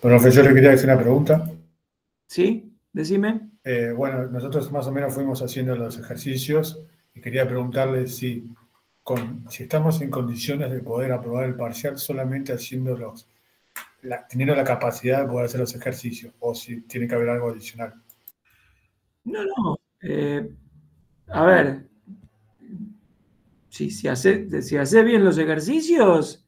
Profe, yo le quería hacer una pregunta. ¿Sí? Decime. Bueno, nosotros más o menos fuimos haciendo los ejercicios y quería preguntarle si estamos en condiciones de poder aprobar el parcial solamente haciendo teniendo la capacidad de poder hacer los ejercicios, o si tiene que haber algo adicional. No. A ver, si hace bien los ejercicios,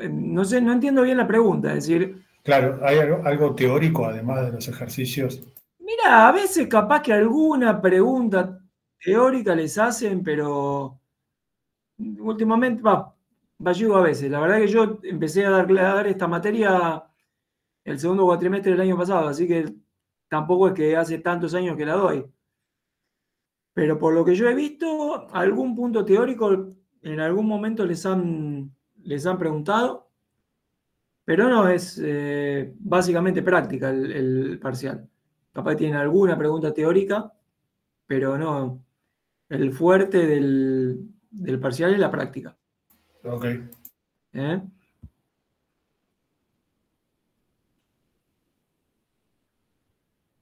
no sé, no entiendo bien la pregunta. Es decir, Claro, ¿hay algo teórico además de los ejercicios? mira, a veces capaz que alguna pregunta teórica les hacen, pero últimamente, llego a veces. La verdad que yo empecé a dar esta materia el segundo cuatrimestre del año pasado, así que tampoco es que hace tantos años que la doy. Pero por lo que yo he visto, algún punto teórico en algún momento les han preguntado, pero no es básicamente práctica el parcial. Capaz que tienen alguna pregunta teórica, pero no. El fuerte del parcial es la práctica. Ok. ¿Eh?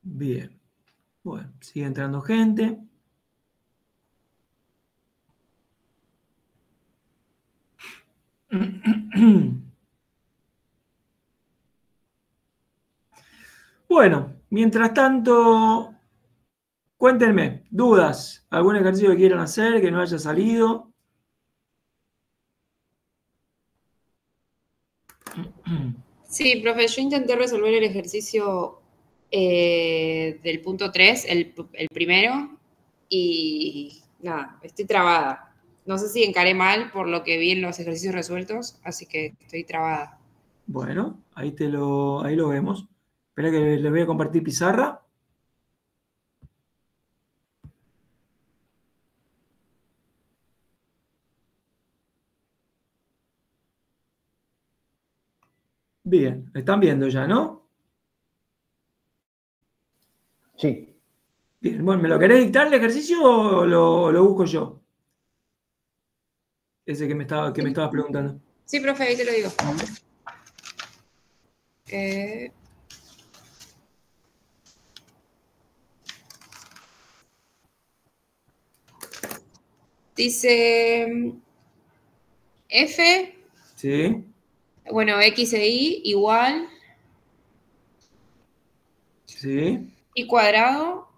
Bien. Bueno, sigue entrando gente. Bueno, mientras tanto, cuéntenme, dudas, algún ejercicio que quieran hacer, que no haya salido. Sí, profe, yo intenté resolver el ejercicio del punto 3, el primero, y nada, estoy trabada. No sé si encaré mal por lo que vi en los ejercicios resueltos, así que estoy trabada. Bueno, ahí lo vemos. Espera que les voy a compartir pizarra. Bien, están viendo ya, ¿no? Sí. Bien, bueno, ¿me lo querés dictar el ejercicio o lo busco yo? Ese que me estabas preguntando. Sí, profe, ahí te lo digo. Dice F, Sí, bueno, X e Y igual, sí, Y cuadrado,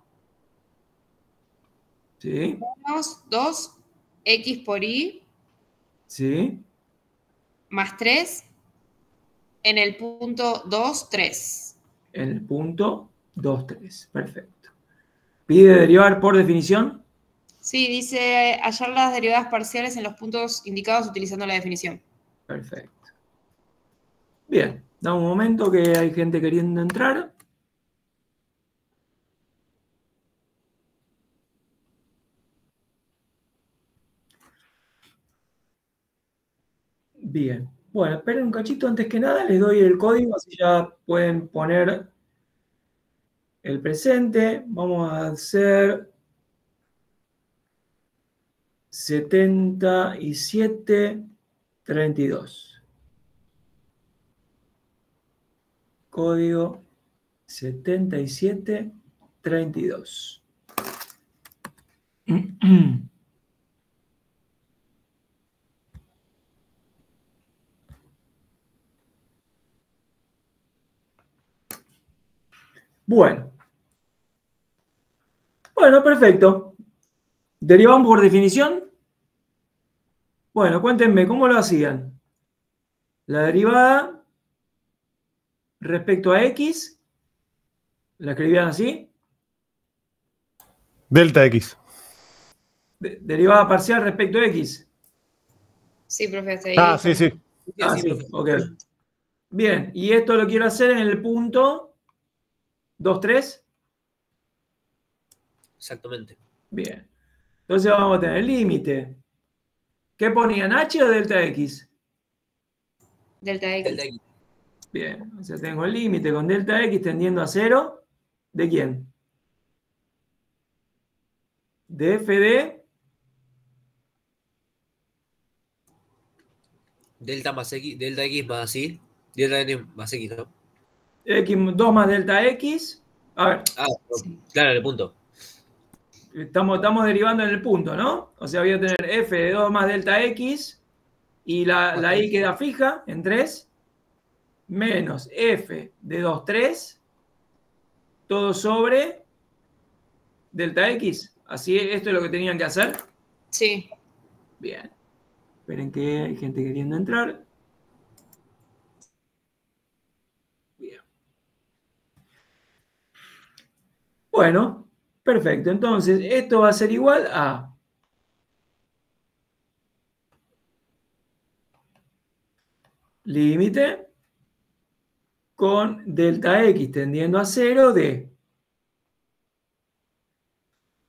sí, menos 2, X por Y, sí. más 3, en el punto 2, 3. En el punto 2, 3. Perfecto. ¿Pide derivar por definición? Sí, dice hallar las derivadas parciales en los puntos indicados utilizando la definición. Perfecto. Bien, da un momento que hay gente queriendo entrar. Bien. Bueno, esperen un cachito. Antes que nada les doy el código, así ya pueden poner el presente. Vamos a hacer 7732. Código 7732. Bueno, perfecto. ¿Derivamos por definición? Bueno, cuéntenme, ¿cómo lo hacían? La derivada respecto a X, ¿la escribían así? Delta X. Derivada parcial respecto a X. Sí, profe, hasta ahí. Ah, sí, sí. Sí, ok. Bien, y esto lo quiero hacer en el punto 2, 3. Exactamente. Bien. Entonces vamos a tener el límite. ¿Qué ponían? ¿H o delta X? Delta X. Delta X. Bien, o sea, tengo el límite con delta X tendiendo a 0. ¿De quién? De f de Delta más X, delta X más Y, delta N más X, ¿no? 2 más delta X. A ver. Sí. Claro, en el punto. Estamos derivando en el punto, ¿no? O sea, voy a tener f de 2 más delta X y la y queda fija en 3, menos f de 2, 3, todo sobre delta X. Así, ¿esto es lo que tenían que hacer? Sí. Bien. Esperen que hay gente queriendo entrar. Bien. Bueno, perfecto. Entonces, esto va a ser igual a límite con delta X tendiendo a 0 de...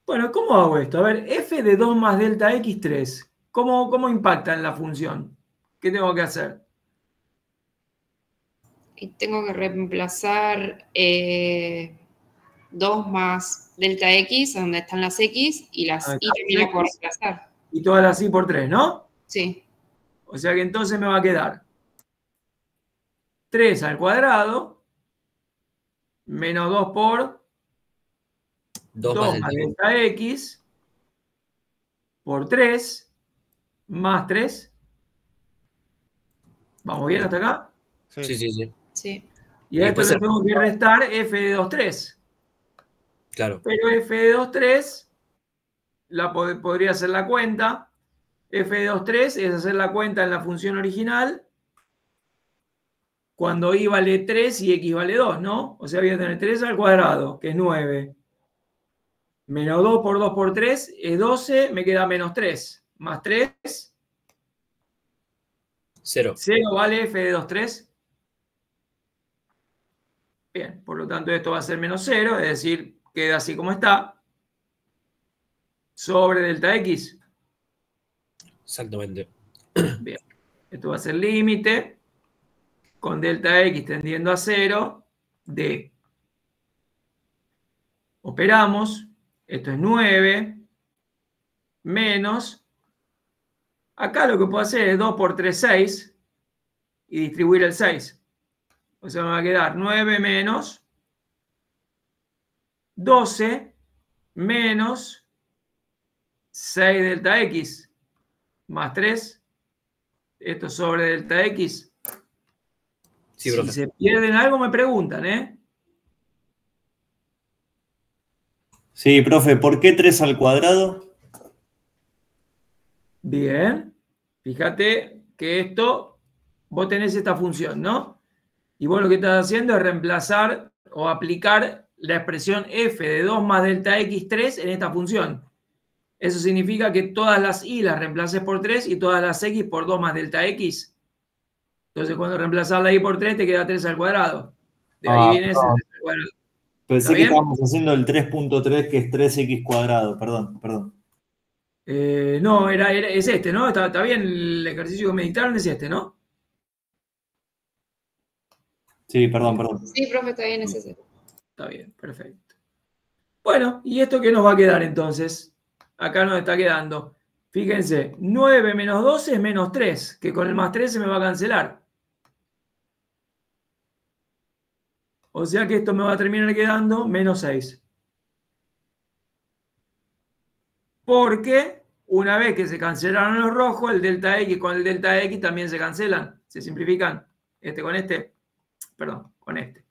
Bueno, ¿cómo hago esto? A ver, f de 2 más delta X, 3. ¿Cómo impacta en la función? ¿Qué tengo que hacer? Y tengo que reemplazar 2 más delta X, donde están las X, y las Y también las puedo reemplazar. Y todas las Y por 3, ¿no? Sí. O sea que entonces me va a quedar 3 al cuadrado menos 2 por 2 más delta X por 3 más 3. ¿Vamos bien hasta acá? Sí. Y a esto le tengo que restar f de 2, 3. Claro. Pero f de 2, 3 podría hacer la cuenta. F de 2, 3 es hacer la cuenta en la función original cuando y vale 3 y x vale 2, ¿no? O sea, voy a tener 3 al cuadrado, que es 9. Menos 2 por 2 por 3 es 12, me queda menos 3. Más 3. 0. 0 vale f de 2, 3. Bien, por lo tanto esto va a ser menos 0, es decir, queda así como está. Sobre delta X. Exactamente. Bien, esto va a ser límite con delta X tendiendo a 0 de... Operamos, esto es 9, menos... Acá lo que puedo hacer es 2 por 3, 6, y distribuir el 6. O sea, me va a quedar 9 menos 12 menos 6 delta X más 3. Esto sobre delta X. Sí, profe. Si se pierden algo, me preguntan, ¿eh? Sí, profe, ¿por qué 3 al cuadrado? Bien. Fíjate que esto, vos tenés esta función, ¿no? Y vos lo que estás haciendo es reemplazar o aplicar la expresión f de 2 más delta x3 en esta función. Eso significa que todas las y las reemplaces por 3 y todas las x por 2 más delta x. Entonces, cuando reemplazas la y por 3, te queda 3 al cuadrado. De ahí viene ese 3 al cuadrado. Pensé que estábamos haciendo el 3.3, que es 3x cuadrado. Perdón. No, es este, ¿no? Está bien, el ejercicio que me dictaron es este, ¿no? Sí, perdón. Sí, profe, está bien, es ese. Está bien, perfecto. Bueno, ¿y esto qué nos va a quedar entonces? Acá nos está quedando. Fíjense, 9 menos 12 es menos 3, que con el más 3 se me va a cancelar. O sea que esto me va a terminar quedando menos 6. Porque una vez que se cancelaron los rojos, el delta X con el delta X también se cancelan. Se simplifican. Este con este. Perdón, con este.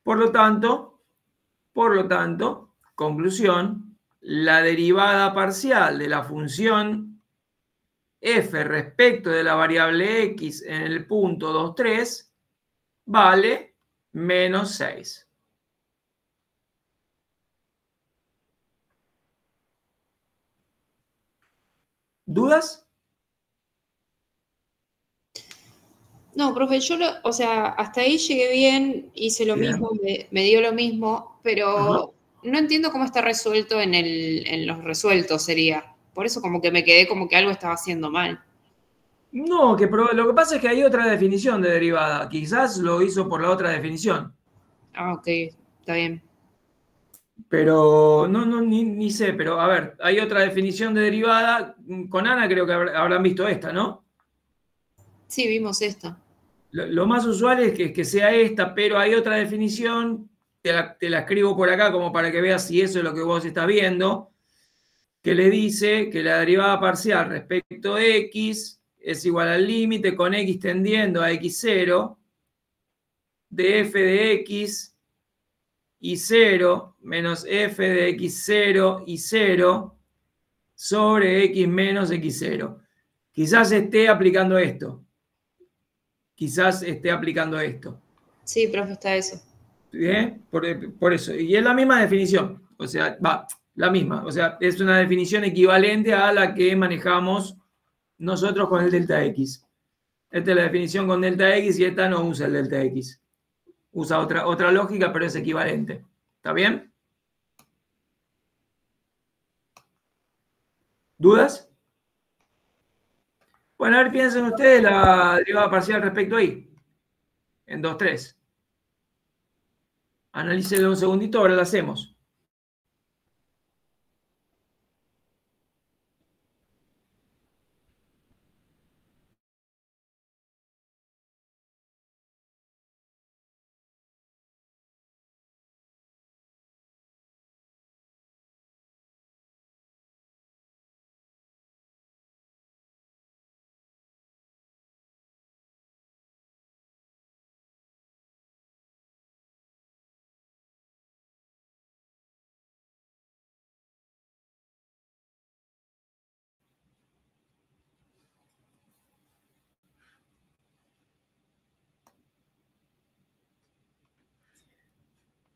Por lo tanto, conclusión, la derivada parcial de la función f respecto de la variable x en el punto 2, 3 vale menos 6. ¿Dudas? No, profe, hasta ahí llegué bien, hice lo mismo, me dio lo mismo, pero no entiendo cómo está resuelto en los resueltos, sería. Por eso como que me quedé como que algo estaba haciendo mal. No, lo que pasa es que hay otra definición de derivada. Quizás lo hizo por la otra definición. Ah, ok, está bien. Pero ni sé, pero a ver, hay otra definición de derivada. Con Ana creo que habrán visto esta, ¿no? Sí, vimos esta. Lo más usual es que sea esta, pero hay otra definición, te la escribo por acá como para que veas si eso es lo que vos estás viendo, que le dice que la derivada parcial respecto de x es igual al límite con x tendiendo a x0 de f de x y 0 menos f de x0 y 0 sobre x menos x0. Quizás esté aplicando esto. Quizás esté aplicando esto. Sí, profe, está eso. ¿Bien? Por eso. Y es la misma definición. O sea, la misma. O sea, es una definición equivalente a la que manejamos nosotros con el delta X. Esta es la definición con delta X y esta no usa el delta X. Usa otra lógica, pero es equivalente. ¿Está bien? ¿Dudas? Bueno, a ver, piensen ustedes la derivada parcial respecto ahí. En 2,3. Analícelo un segundito, ahora la hacemos.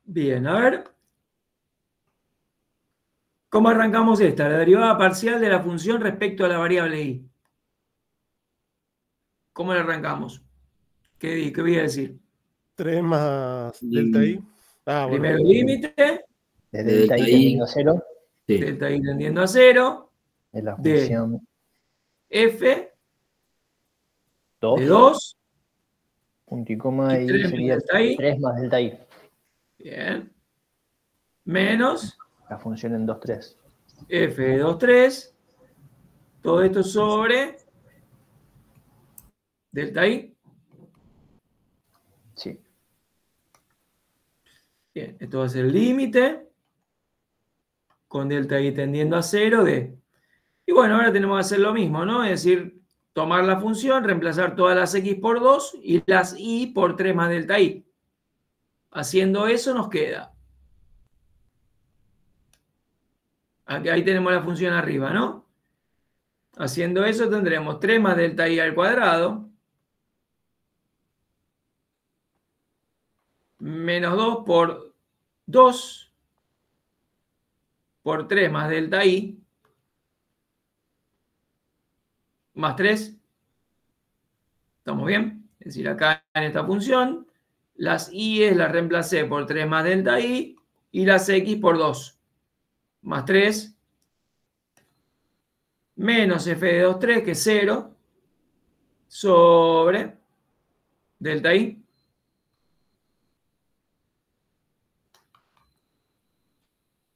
Bien, a ver. ¿Cómo arrancamos esta? La derivada parcial de la función respecto a la variable i. ¿Cómo la arrancamos? ¿Qué voy a decir? 3 más delta i. Primero límite. De delta i tendiendo a 0. Sí. Delta i tendiendo a 0. De la De función f 2. de 2. Punto y coma y 3 sería delta i. 3 más delta i. Bien. Menos La función en 2,3. f de 2,3. Todo esto sobre delta i. Sí. Bien, esto va a ser el límite con delta i tendiendo a 0 de... Y bueno, ahora tenemos que hacer lo mismo, ¿no? Es decir, tomar la función, reemplazar todas las x por 2 y las y por 3 más delta i. Haciendo eso nos queda. Ahí tenemos la función arriba, ¿no? Haciendo eso tendremos 3 más delta i al cuadrado menos 2 por 2 por 3 más delta i más 3. ¿Estamos bien? Es decir, acá en esta función, las y las reemplacé por 3 más delta i y las x por 2 más 3 menos f de 2,3, que es 0, sobre delta i.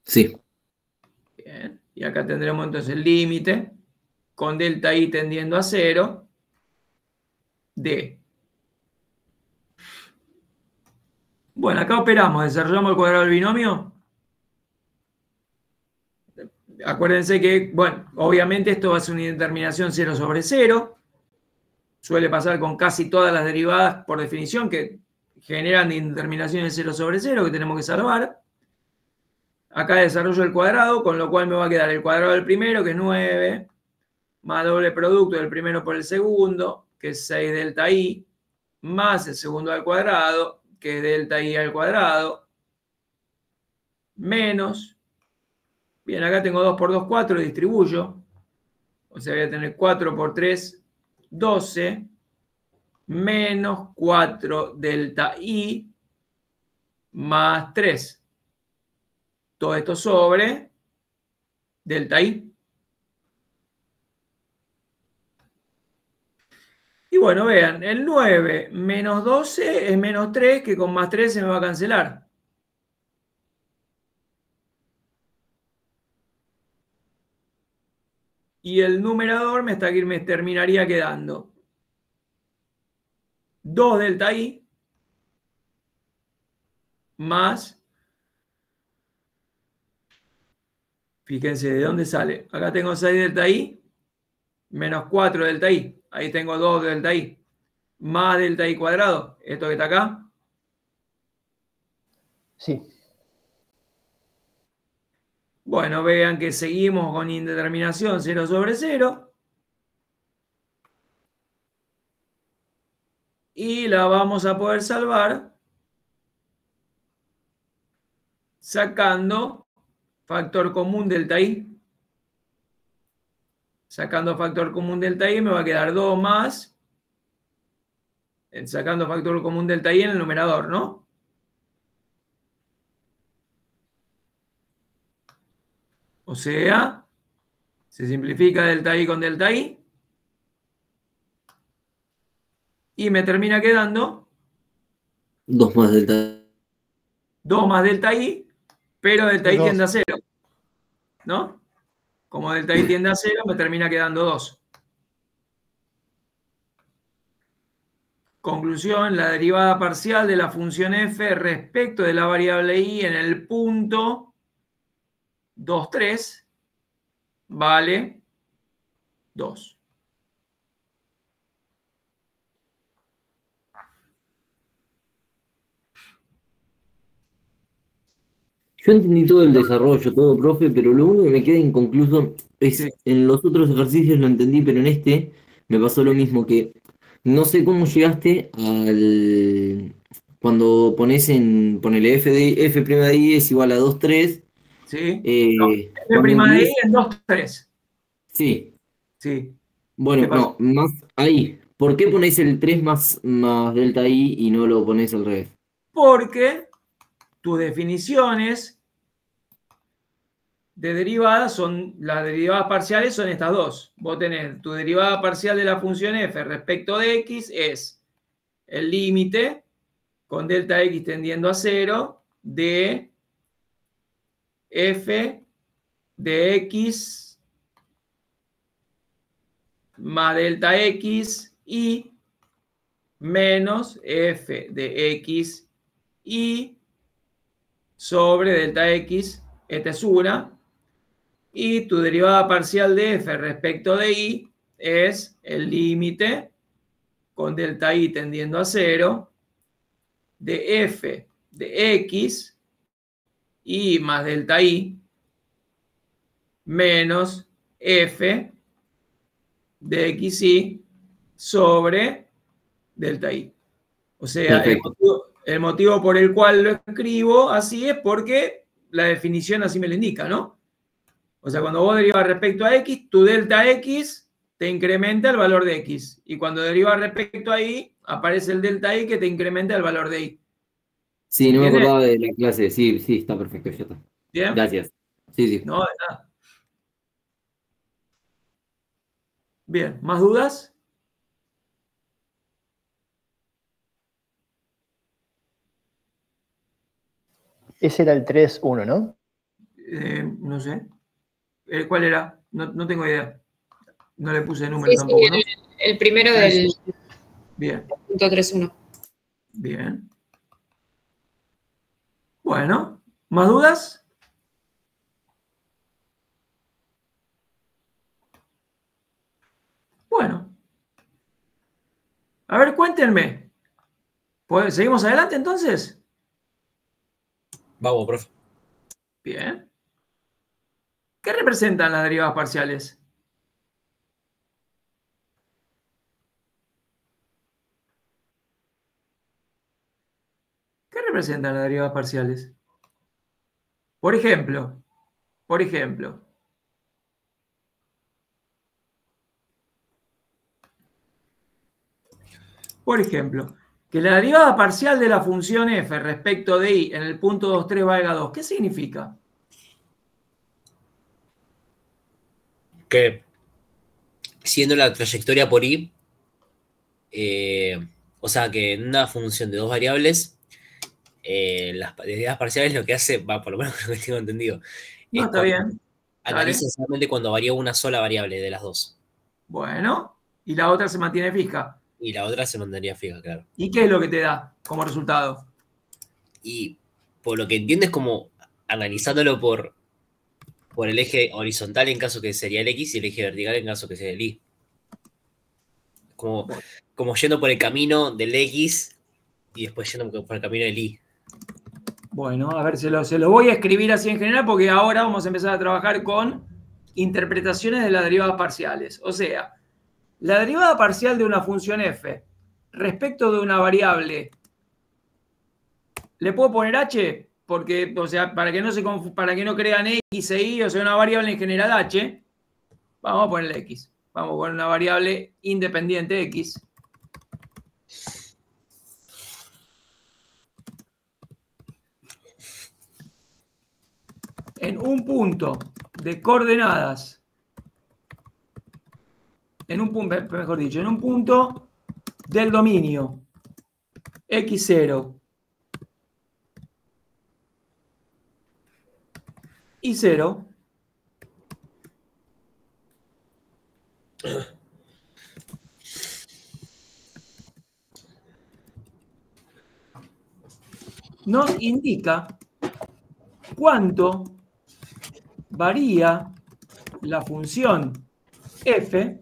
Sí. Bien. Y acá tendremos entonces el límite con delta i tendiendo a 0 de... Bueno, acá operamos, desarrollamos el cuadrado del binomio. Acuérdense que, bueno, obviamente esto va a ser una indeterminación 0 sobre 0. Suele pasar con casi todas las derivadas por definición que generan indeterminaciones 0 sobre 0 que tenemos que salvar. Acá desarrollo el cuadrado, con lo cual me va a quedar el cuadrado del primero, que es 9, más doble producto del primero por el segundo, que es 6 delta i, más el segundo al cuadrado, que es delta i al cuadrado, menos, bien, acá tengo 2 por 2, 4, distribuyo, o sea, voy a tener 4 por 3, 12, menos 4 delta i, más 3. Todo esto sobre delta i. Y bueno, vean, el 9 menos 12 es menos 3, que con más 3 se me va a cancelar. Y el numerador me terminaría quedando 2 delta I más, fíjense, ¿de dónde sale? Acá tengo 6 delta I menos 4 delta I. Ahí tengo 2 delta I más delta I cuadrado. Esto que está acá. Sí. Bueno, vean que seguimos con indeterminación 0 sobre 0. Y la vamos a poder salvar sacando factor común delta I. Sacando factor común delta I me va a quedar 2 más. Sacando factor común delta I en el numerador, ¿no? O sea, se simplifica delta I con delta I. Y me termina quedando 2 más delta. 2 más delta I, pero delta I Dos. tiende a 0. ¿No? Como delta I tiende a 0, me termina quedando 2. Conclusión, la derivada parcial de la función f respecto de la variable y en el punto 2, 3 vale 2. Yo entendí todo el desarrollo, todo, profe, pero lo único que me queda inconcluso es, Sí. en los otros ejercicios lo entendí, pero en este me pasó lo mismo, que no sé cómo llegaste al... Cuando ponele f de i es igual a 2, 3. ¿Sí? F' F' cuando de I incluís... en 2, 3. Sí, Sí. bueno, ¿Qué pasó? no, más ahí. ¿Por qué ponéis el 3 más delta i y no lo ponéis al revés? Porque tus definiciones de derivadas son, las derivadas parciales son estas dos. Vos tenés tu derivada parcial de la función f respecto de x es el límite con delta x tendiendo a 0 de f de x más delta x y menos f de x y sobre delta x, esta es una, y tu derivada parcial de f respecto de y es el límite con delta i tendiendo a 0 de f de x y más delta i menos f de xy sobre delta i. O sea, el motivo por el cual lo escribo así es porque la definición así me lo indica, ¿no? O sea, cuando vos derivas respecto a x, tu delta x te incrementa el valor de x. Y cuando derivas respecto a y, aparece el delta y que te incrementa el valor de y. Sí, no me acordaba de la clase. Sí, sí, está perfecto, ya está. ¿Bien? Gracias. Sí, sí. No, de nada. Bien, ¿más dudas? Ese era el 3-1, ¿no? No sé. ¿Cuál era? No tengo idea. No le puse número Sí, tampoco, ¿no? el primero del Bien, punto 3.1. bien. Bueno, ¿más dudas? Bueno. A ver, cuéntenme. Pues, ¿seguimos adelante entonces? Vamos, profe. Bien. ¿Qué representan las derivadas parciales? ¿Qué representan las derivadas parciales? Por ejemplo, por ejemplo, que la derivada parcial de la función f respecto de y en el punto 2, 3 valga 2, ¿qué significa? Que siendo la trayectoria por i, o sea que en una función de dos variables, las derivadas parciales lo que hace, va, por lo menos lo que tengo entendido, No, es está bien. analiza solamente cuando varía una sola variable de las dos. Bueno, y la otra se mantiene fija. Y la otra se mantenía fija, claro. ¿Y qué es lo que te da como resultado? Y por lo que entiendo es como analizándolo por el eje horizontal en caso que sería el X y el eje vertical en caso que sea el Y. Como yendo por el camino del X y después yendo por el camino del Y. Bueno, a ver, se lo voy a escribir así en general porque ahora vamos a empezar a trabajar con interpretaciones de las derivadas parciales. O sea, la derivada parcial de una función f respecto de una variable, ¿le puedo poner h? Porque, o sea, para que no crean x e y, o sea, una variable en general h, vamos a ponerle x. Vamos a poner una variable independiente x. En un punto de coordenadas, en un punto del dominio x0 y 0, nos indica cuánto varía la función f,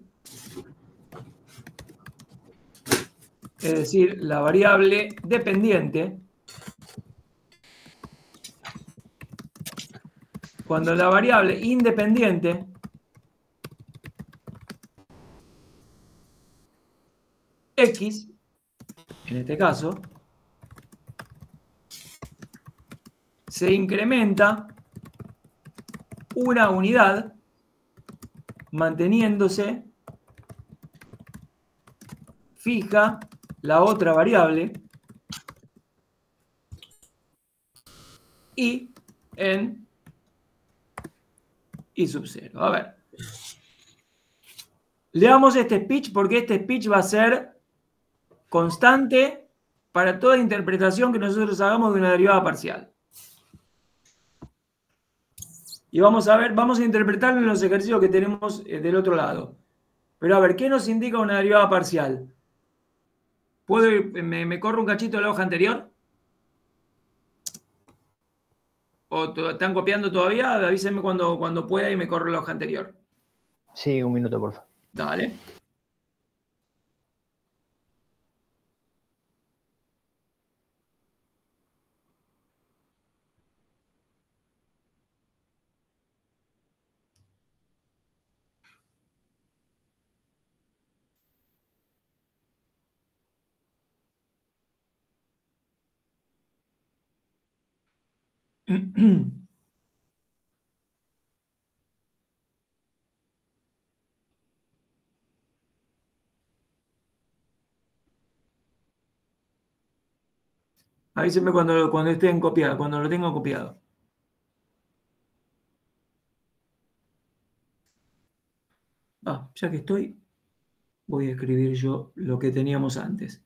es decir, la variable dependiente, cuando la variable independiente x, en este caso, se incrementa una unidad manteniéndose fija la otra variable y en y sub 0. A ver. Leamos este speech porque este speech va a ser constante para toda interpretación que nosotros hagamos de una derivada parcial. Y vamos a interpretarlo en los ejercicios que tenemos del otro lado. Pero a ver, ¿qué nos indica una derivada parcial? ¿Me corro un cachito de la hoja anterior? ¿O están copiando todavía? Avísenme cuando pueda y me corro la hoja anterior. Sí, un minuto, por favor. Dale. Avísenme cuando estén copiados, cuando lo tengan copiado. Ya que estoy, voy a escribir yo lo que teníamos antes.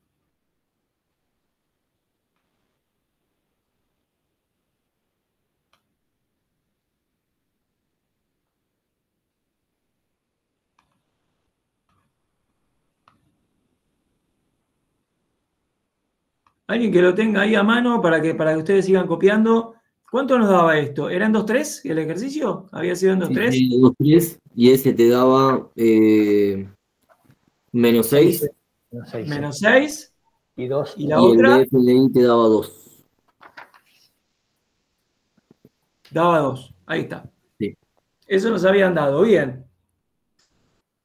Alguien que lo tenga ahí a mano para que ustedes sigan copiando. ¿Cuánto nos daba esto? ¿Eran 2-3 el ejercicio? ¿Había sido en 2-3? Sí, 2-3 y ese te daba menos 6. Menos 6. Y 2. Y la otra. El de FDI te daba 2. Daba 2. Ahí está. Sí. Eso nos habían dado. Bien.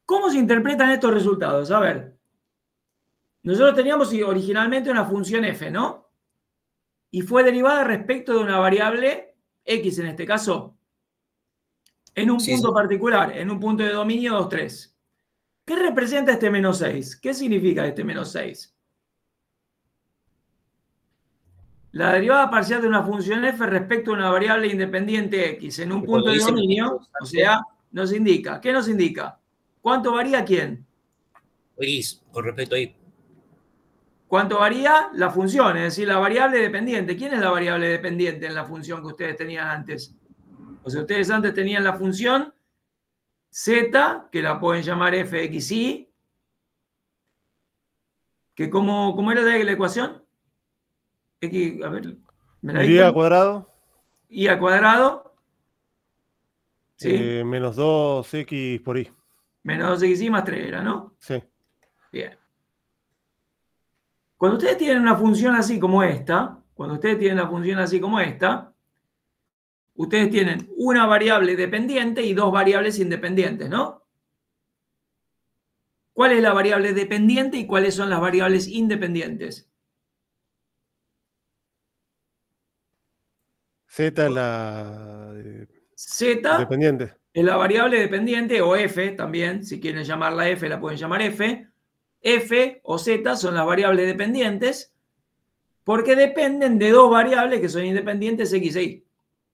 ¿Cómo se interpretan estos resultados? A ver. Nosotros teníamos originalmente una función f, ¿no? Y fue derivada respecto de una variable x en este caso. En un punto particular, en un punto de dominio 2, 3. ¿Qué representa este menos 6? ¿Qué significa este menos 6? La derivada parcial de una función f respecto a una variable independiente x en un punto de dominio, o sea, nos indica. ¿Qué nos indica? ¿Cuánto varía quién? X, con respecto a y. ¿Cuánto varía? La función, es decir, la variable dependiente. ¿Quién es la variable dependiente en la función que ustedes tenían antes? O sea, ustedes antes tenían la función z, que la pueden llamar fxy, Que ¿cómo era la ecuación? X, a ver, ¿me la Y dicen? al cuadrado, Y al cuadrado, ¿sí? menos 2x por y. Menos 2xy más 3 era, ¿no? Sí. Bien. Cuando ustedes tienen una función así como esta, ustedes tienen una variable dependiente y dos variables independientes, ¿no? ¿Cuál es la variable dependiente y cuáles son las variables independientes? Z es la Z dependiente. es la variable dependiente, o F también, si quieren llamarla F, la pueden llamar F. F o Z son las variables dependientes porque dependen de dos variables que son independientes X e Y,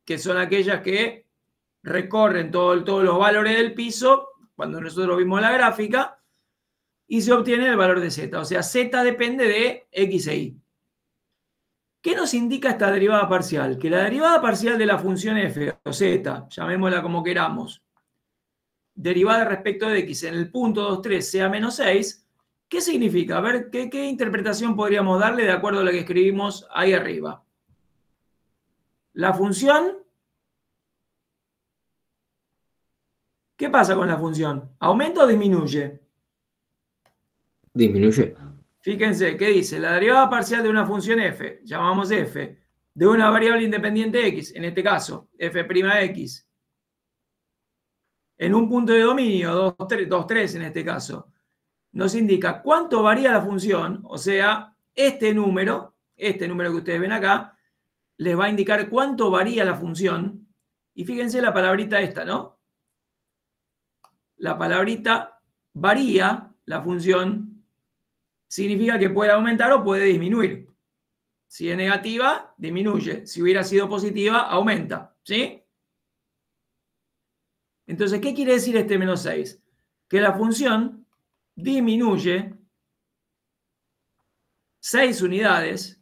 que son aquellas que recorren todos los valores del piso, cuando nosotros vimos la gráfica, y se obtiene el valor de Z. O sea, Z depende de X e Y. ¿Qué nos indica esta derivada parcial? Que la derivada parcial de la función f o z, llamémosla como queramos, derivada respecto de x en el punto 23 sea menos 6, ¿qué significa? A ver, ¿qué interpretación podríamos darle de acuerdo a lo que escribimos ahí arriba? La función, ¿qué pasa con la función? ¿Aumenta o disminuye? Disminuye. Fíjense, ¿qué dice? La derivada parcial de una función f, llamamos f, de una variable independiente x, en este caso, f'x, en un punto de dominio, 2, 3 en este caso, nos indica cuánto varía la función, o sea, este número que ustedes ven acá, les va a indicar cuánto varía la función, y fíjense la palabrita esta, ¿no? La palabrita varía la función, significa que puede aumentar o puede disminuir. Si es negativa, disminuye. Si hubiera sido positiva, aumenta. ¿Sí? Entonces, ¿qué quiere decir este menos 6? Que la función disminuye 6 unidades.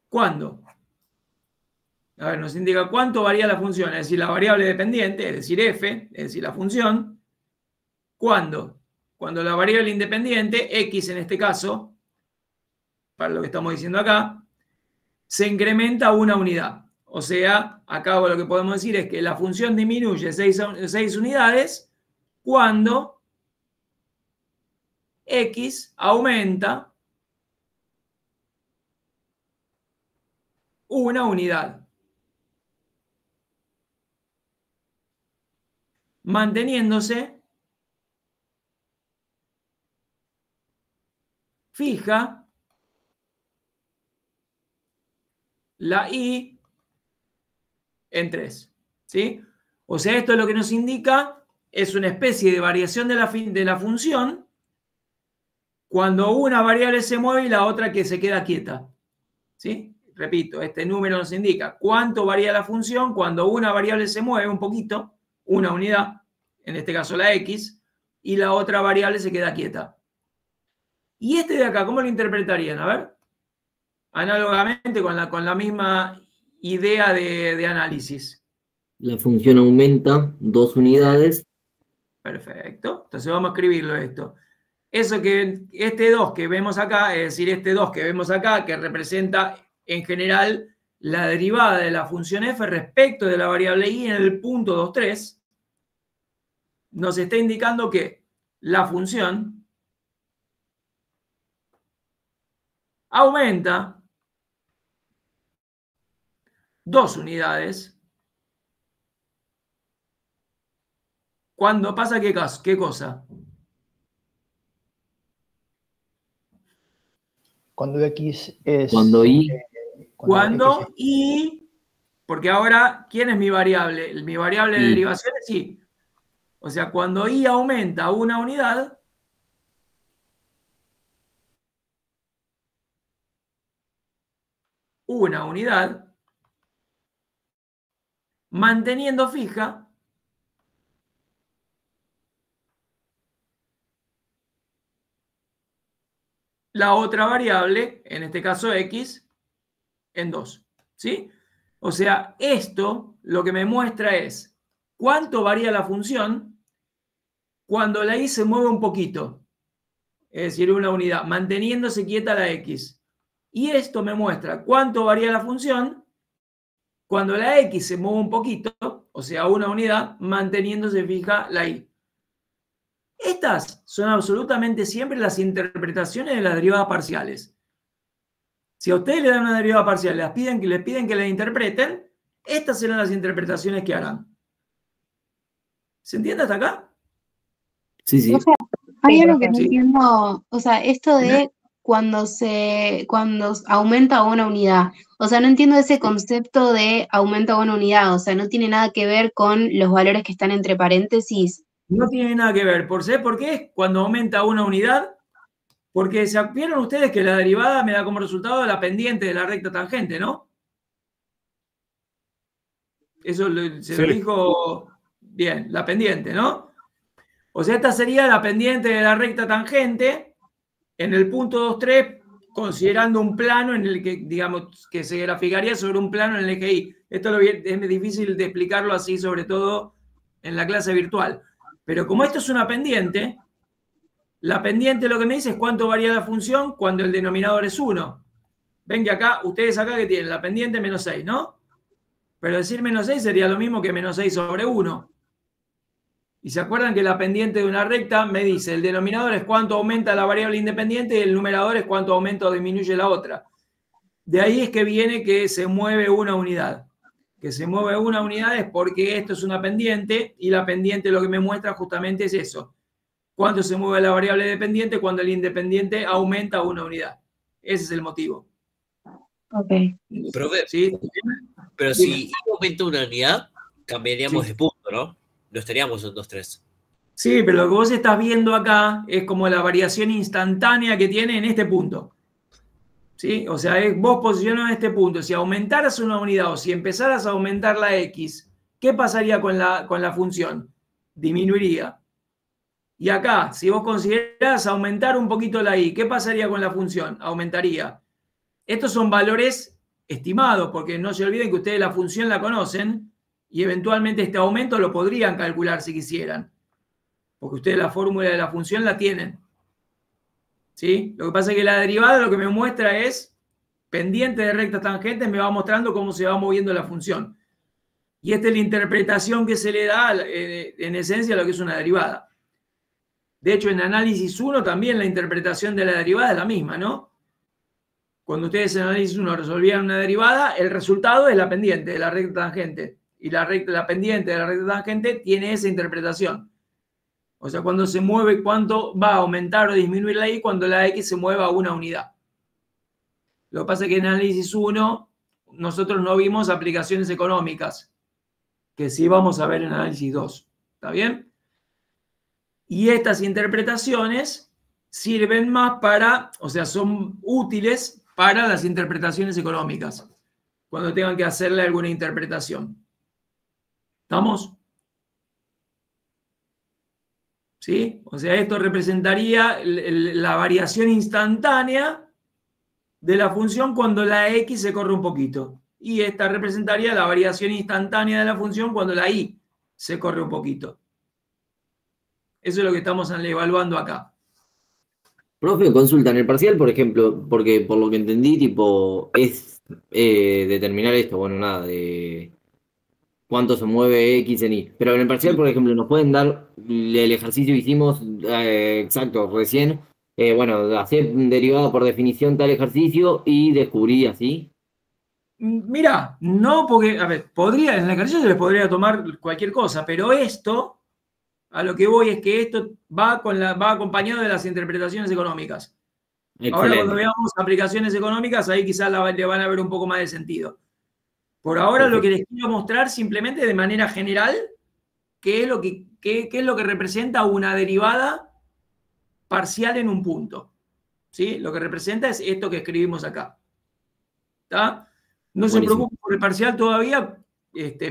¿Cuándo? A ver, nos indica cuánto varía la función, es decir, la variable dependiente, es decir, f, es decir, la función. ¿Cuándo? Cuando la variable independiente, x en este caso, para lo que estamos diciendo acá, se incrementa una unidad. O sea, acá lo que podemos decir es que la función disminuye 6 unidades cuando x aumenta una unidad. Manteniéndose fija la y en 3. ¿Sí? O sea, esto lo que nos indica es una especie de variación de la función cuando una variable se mueve y la otra que se queda quieta. ¿Sí? Repito, este número nos indica cuánto varía la función cuando una variable se mueve un poquito, una unidad, en este caso la x, y la otra variable se queda quieta. Y este de acá, ¿cómo lo interpretarían? A ver. Análogamente con la misma idea de análisis. La función aumenta 2 unidades. Perfecto. Entonces vamos a escribirlo esto. Eso que este 2 que vemos acá, es decir, este 2 que vemos acá, que representa en general la derivada de la función f respecto de la variable y en el punto 23, nos está indicando que la función aumenta 2 unidades cuando pasa qué cosa. Cuando x es... Cuando y. Cuando x es- y, porque ahora, ¿quién es mi variable? Mi variable de Y. derivación es y. O sea, cuando y aumenta una unidad, manteniendo fija la otra variable, en este caso x, en 2. ¿Sí? O sea, esto lo que me muestra es cuánto varía la función cuando la y se mueve un poquito, es decir, una unidad, manteniéndose quieta la x. Y esto me muestra cuánto varía la función cuando la x se mueve un poquito, o sea, una unidad, manteniéndose fija la y. Estas son absolutamente siempre las interpretaciones de las derivadas parciales. Si a ustedes le dan una derivada parcial, les piden que la interpreten, estas serán las interpretaciones que harán. ¿Se entiende hasta acá? Sí, sí. O sea, hay algo que no Sí. entiendo, o sea, esto de cuando aumenta una unidad. O sea, no entiendo ese concepto de aumenta una unidad, o sea, no tiene nada que ver con los valores que están entre paréntesis. No tiene nada que ver. ¿Sabés por qué? Cuando aumenta una unidad, porque vieron ustedes que la derivada me da como resultado la pendiente de la recta tangente, ¿no? Eso se lo Sí. dijo bien, la pendiente, ¿no? O sea, esta sería la pendiente de la recta tangente en el punto 2,3, considerando un plano en el que, digamos, que se graficaría sobre un plano en el eje Y. Esto es difícil de explicarlo así, sobre todo en la clase virtual. Pero como esto es una pendiente, la pendiente lo que me dice es cuánto varía la función cuando el denominador es 1. Ven que acá, ustedes acá que tienen la pendiente menos 6, ¿no? Pero decir menos 6 sería lo mismo que menos 6 sobre 1. Y se acuerdan que la pendiente de una recta me dice, el denominador es cuánto aumenta la variable independiente y el numerador es cuánto aumenta o disminuye la otra. De ahí es que viene que se mueve una unidad. Que se mueve una unidad es porque esto es una pendiente y la pendiente lo que me muestra justamente es eso. Cuánto se mueve la variable dependiente cuando el independiente aumenta una unidad. Ese es el motivo. Ok. Profe, ¿Sí? pero Dime. si aumenta una unidad, cambiaríamos Sí. de punto, ¿no? No estaríamos en 2,3. Sí, pero lo que vos estás viendo acá es como la variación instantánea que tiene en este punto. ¿Sí? O sea, vos posicionás en este punto. Si aumentaras una unidad o si empezaras a aumentar la x, ¿qué pasaría con la función? Disminuiría. Y acá, si vos considerás aumentar un poquito la y, ¿qué pasaría con la función? Aumentaría. Estos son valores estimados, porque no se olviden que ustedes la función la conocen y eventualmente este aumento lo podrían calcular si quisieran. Porque ustedes la fórmula de la función la tienen. ¿Sí? Lo que pasa es que la derivada lo que me muestra es pendiente de rectas tangentes, me va mostrando cómo se va moviendo la función. Y esta es la interpretación que se le da en esencia a lo que es una derivada. De hecho, en análisis 1 también la interpretación de la derivada es la misma, ¿no? Cuando ustedes en análisis 1 resolvían una derivada, el resultado es la pendiente de la recta tangente. Y la pendiente de la recta tangente tiene esa interpretación. O sea, cuando se mueve, cuánto va a aumentar o disminuir la y cuando la x se mueva a una unidad. Lo que pasa es que en análisis 1 nosotros no vimos aplicaciones económicas, que sí vamos a ver en análisis 2. ¿Está bien? Y estas interpretaciones sirven más para, o sea, son útiles para las interpretaciones económicas, cuando tengan que hacerle alguna interpretación. ¿Estamos? ¿Sí? O sea, esto representaría la variación instantánea de la función cuando la x se corre un poquito. Y esta representaría la variación instantánea de la función cuando la y se corre un poquito. Eso es lo que estamos evaluando acá. Profe, consulta, en el parcial, por ejemplo, porque por lo que entendí, tipo, es determinar esto, bueno, nada, de cuánto se mueve X en Y. Pero en el parcial, por ejemplo, nos pueden dar el ejercicio que hicimos, exacto, recién, bueno, hacer derivada por definición tal ejercicio y descubrí así. Mira, no porque, a ver, en el ejercicio se les podría tomar cualquier cosa, pero esto, a lo que voy es que esto va acompañado de las interpretaciones económicas. Excelente. Ahora cuando veamos aplicaciones económicas, ahí quizás le van a ver un poco más de sentido. Por ahora Perfecto. lo que les quiero mostrar simplemente de manera general, qué es lo que representa una derivada parcial en un punto. ¿Sí? Lo que representa es esto que escribimos acá. ¿Está? No se Buenísimo. preocupen por el parcial todavía.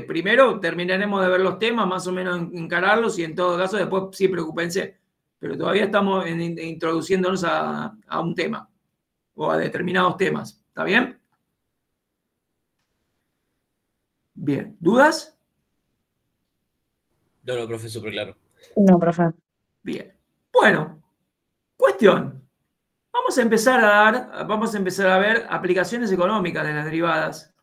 Primero terminaremos de ver los temas, más o menos encararlos y en todo caso después sí preocúpense. Pero todavía estamos introduciéndonos a un tema o a determinados temas. ¿Está bien? Bien. ¿Dudas? No, profe, súper claro. No, profe. Bien. Bueno, cuestión. Vamos a empezar a ver aplicaciones económicas de las derivadas.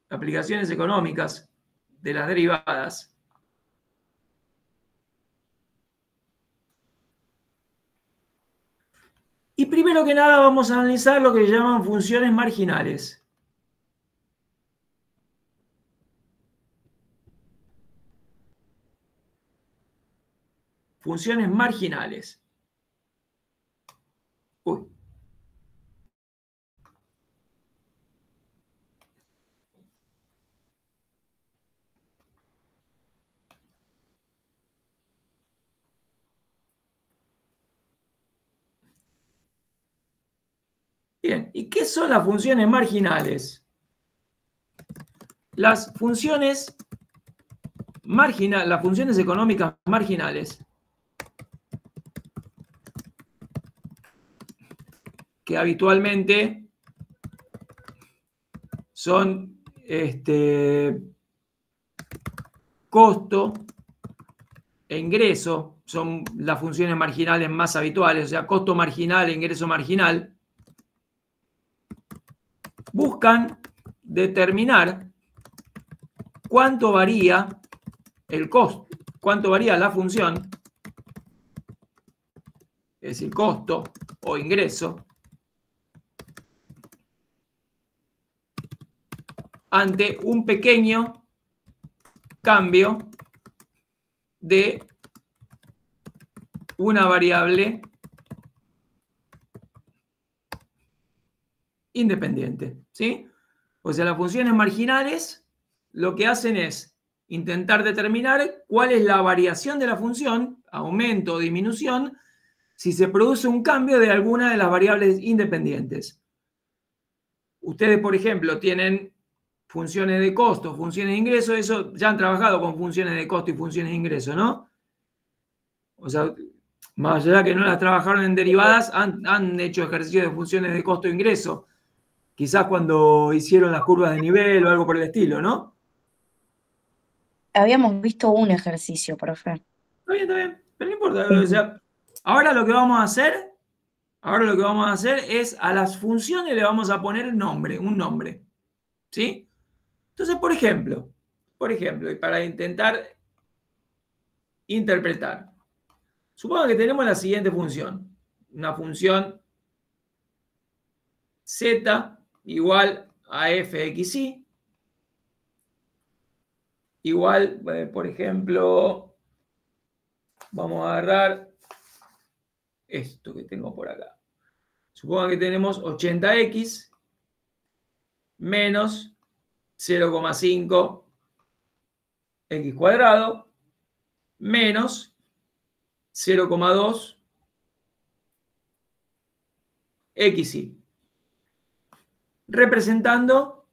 Aplicaciones económicas de las derivadas. Y primero que nada vamos a analizar lo que llaman funciones marginales. Funciones marginales. Uy. Bien, ¿y qué son las funciones marginales? Las funciones económicas marginales, que habitualmente son costo e ingreso, son las funciones marginales más habituales, o sea, costo marginal e ingreso marginal, buscan determinar cuánto varía el costo, cuánto varía la función, es decir, costo o ingreso, ante un pequeño cambio de una variable independiente, ¿sí? O sea, las funciones marginales lo que hacen es intentar determinar cuál es la variación de la función, aumento o disminución, si se produce un cambio de alguna de las variables independientes. Ustedes, por ejemplo, tienen funciones de costo, funciones de ingreso, eso ya han trabajado con funciones de costo y funciones de ingreso, ¿no? O sea, más allá que no las trabajaron en derivadas, han hecho ejercicios de funciones de costo e ingreso. Quizás cuando hicieron las curvas de nivel o algo por el estilo, ¿no? Habíamos visto un ejercicio, profe. Está bien, pero no importa. O sea, ahora lo que vamos a hacer es a las funciones le vamos a poner un nombre, ¿sí? Entonces, por ejemplo, y para intentar interpretar, supongo que tenemos la siguiente función, una función z igual a fxy, igual, por ejemplo, vamos a agarrar esto que tengo por acá. Supongan que tenemos 80x menos 0,5 x cuadrado menos 0,2 xy, representando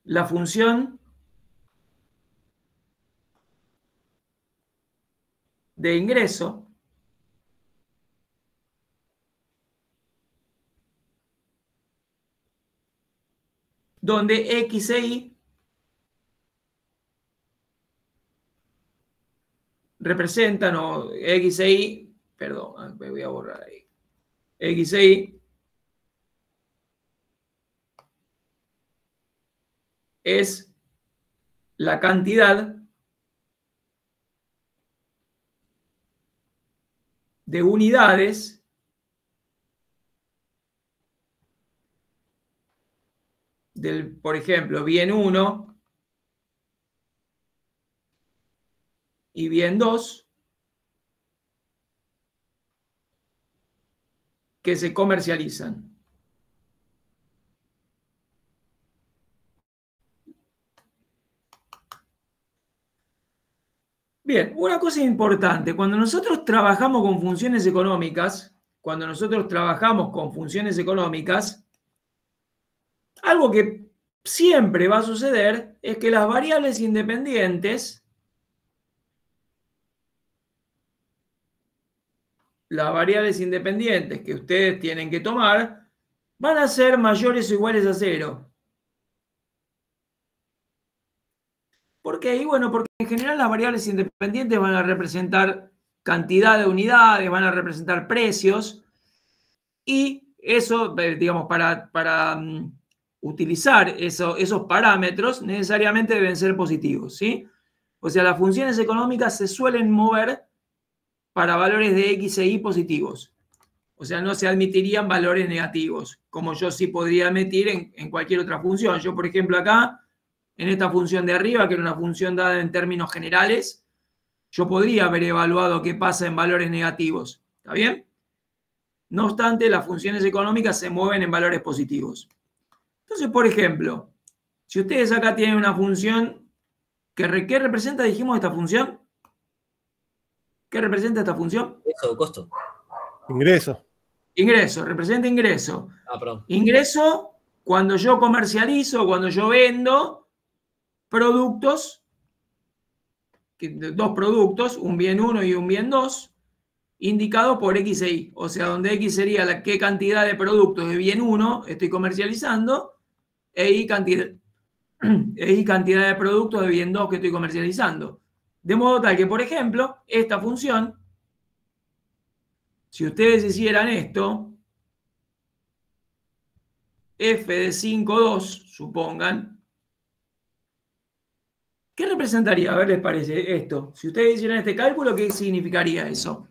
la función de ingreso donde x e y representan, o x e y, perdón, me voy a borrar ahí, x e y es la cantidad de unidades del, por ejemplo, bien 1 y bien 2 que se comercializan. Bien, una cosa importante, cuando nosotros trabajamos con funciones económicas, algo que siempre va a suceder es que las variables independientes las variables independientes que ustedes tienen que tomar van a ser mayores o iguales a 0. ¿Por qué? Y bueno, porque en general las variables independientes van a representar cantidad de unidades, van a representar precios, y eso, digamos, para utilizar esos parámetros necesariamente deben ser positivos, ¿sí? O sea, las funciones económicas se suelen mover para valores de X e Y positivos. O sea, no se admitirían valores negativos, como yo sí podría admitir en cualquier otra función. Yo, por ejemplo, acá, en esta función de arriba, que era una función dada en términos generales, yo podría haber evaluado qué pasa en valores negativos. ¿Está bien? No obstante, las funciones económicas se mueven en valores positivos. Entonces, por ejemplo, si ustedes acá tienen una función ¿qué representa, dijimos, esta función? ¿Qué representa esta función? Eso, costo. Ingreso. Ingreso, representa ingreso. Perdón. Ingreso cuando yo comercializo, cuando yo vendo productos, dos productos, un bien 1 y un bien 2, indicado por X e Y. O sea, donde X sería qué cantidad de productos de bien 1 estoy comercializando, e Y cantidad de productos de bien 2 que estoy comercializando. De modo tal que, por ejemplo, esta función, si ustedes hicieran esto, f de 5,2, supongan, ¿qué representaría? A ver, ¿les parece esto? Si ustedes hicieran este cálculo, ¿qué significaría eso?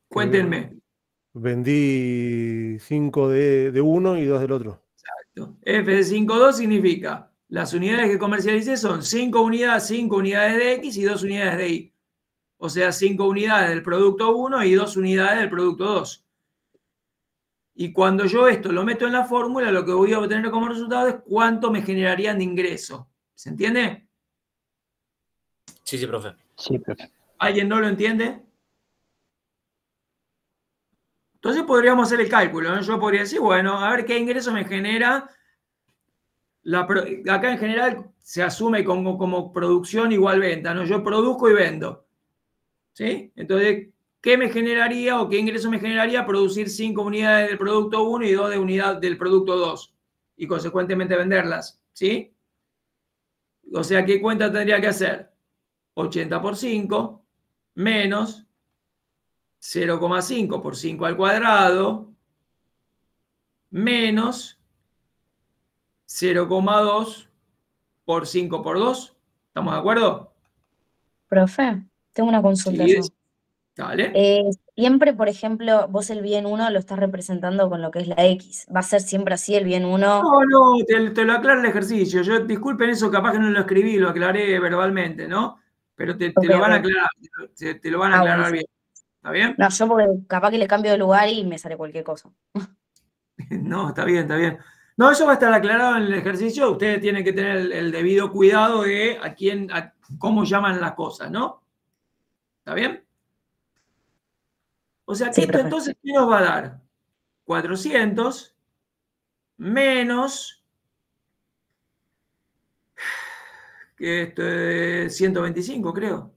Cuéntenme. Vendí 5 de uno y 2 del otro. Exacto. F de 5,2 significa las unidades que comercialicé son 5 unidades de X y 2 unidades de Y. O sea, 5 unidades del producto 1 y 2 unidades del producto 2. Y cuando yo esto lo meto en la fórmula, lo que voy a obtener como resultado es cuánto me generarían de ingreso. ¿Se entiende? Sí, profe. Sí, profe. ¿Alguien no lo entiende? Entonces podríamos hacer el cálculo, ¿no? Yo podría decir, bueno, a ver qué ingreso me genera. Acá en general se asume como producción igual venta, ¿no? Yo produzco y vendo. ¿Sí? Entonces, ¿qué me generaría o qué ingreso me generaría producir 5 unidades del producto 1 y 2 de unidad del producto 2? Y consecuentemente venderlas. ¿Sí? O sea, ¿qué cuenta tendría que hacer? 80 por 5 menos 0,5 por 5 al cuadrado menos 0,2 por 5 por 2. ¿Estamos de acuerdo? Profe, tengo una consulta Sí, yo. dale. Siempre, por ejemplo, vos el bien 1 lo estás representando con lo que es la X. ¿Va a ser siempre así el bien 1? No, te lo aclaro el ejercicio. Yo, disculpen eso, capaz que no lo escribí, lo aclaré verbalmente, ¿no? Pero te lo van a aclarar, te lo van a aclarar bien. ¿Está bien? No, yo porque capaz que le cambio de lugar y me sale cualquier cosa. No, está bien, está bien. No, eso va a estar aclarado en el ejercicio. Ustedes tienen que tener el debido cuidado de cómo llaman las cosas, ¿no? ¿Está bien? O sea, que Sí, esto profe. entonces, ¿qué nos va a dar? 400 menos, que esto es 125, creo.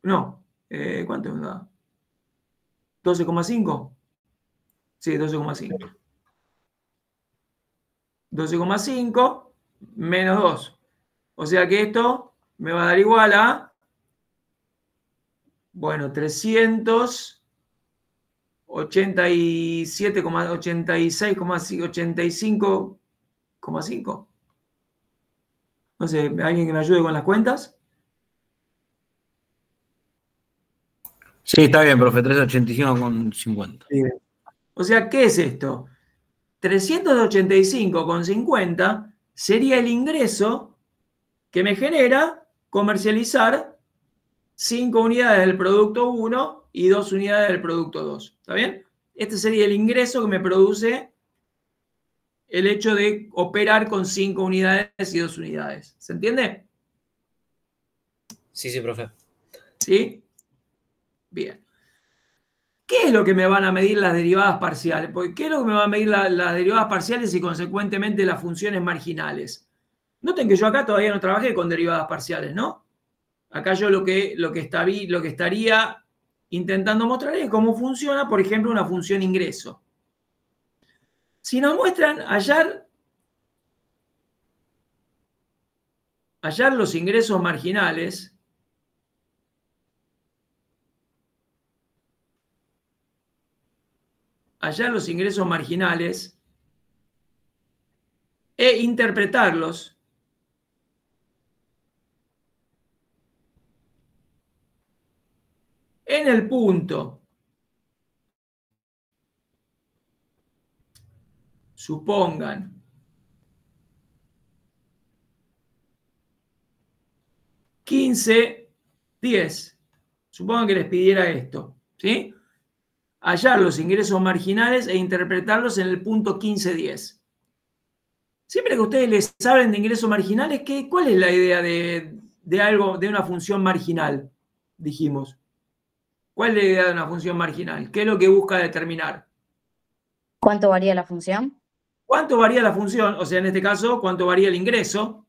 No, ¿cuánto me da? 12,5. Sí, 12,5. 12,5 menos 2. O sea que esto me va a dar igual a, bueno, 387,86,85,5. No sé, ¿alguien que me ayude con las cuentas? Sí, está bien, profe, 385,50. Bien. O sea, ¿qué es esto? 385,50 sería el ingreso que me genera comercializar 5 unidades del producto 1 y 2 unidades del producto 2. ¿Está bien? Este sería el ingreso que me produce el hecho de operar con 5 unidades y 2 unidades. ¿Se entiende? Sí, profe. ¿Sí? Bien. ¿Qué es lo que me van a medir las derivadas parciales? Porque ¿qué es lo que me van a medir las derivadas parciales y consecuentemente las funciones marginales? Noten que yo acá todavía no trabajé con derivadas parciales, ¿no? Acá yo lo que estaría intentando mostrar es cómo funciona, por ejemplo, una función ingreso. Si nos muestran hallar los ingresos marginales, e interpretarlos en el punto, supongan, 15, 10. Supongan que les pidiera esto, ¿sí? Hallar los ingresos marginales e interpretarlos en el punto 15, 10. Siempre que ustedes les hablen de ingresos marginales, ¿cuál es la idea de algo, de una función marginal? Dijimos. ¿Cuál es la idea de una función marginal? ¿Qué es lo que busca determinar? ¿Cuánto varía la función? ¿Cuánto varía la función? O sea, en este caso, ¿cuánto varía el ingreso?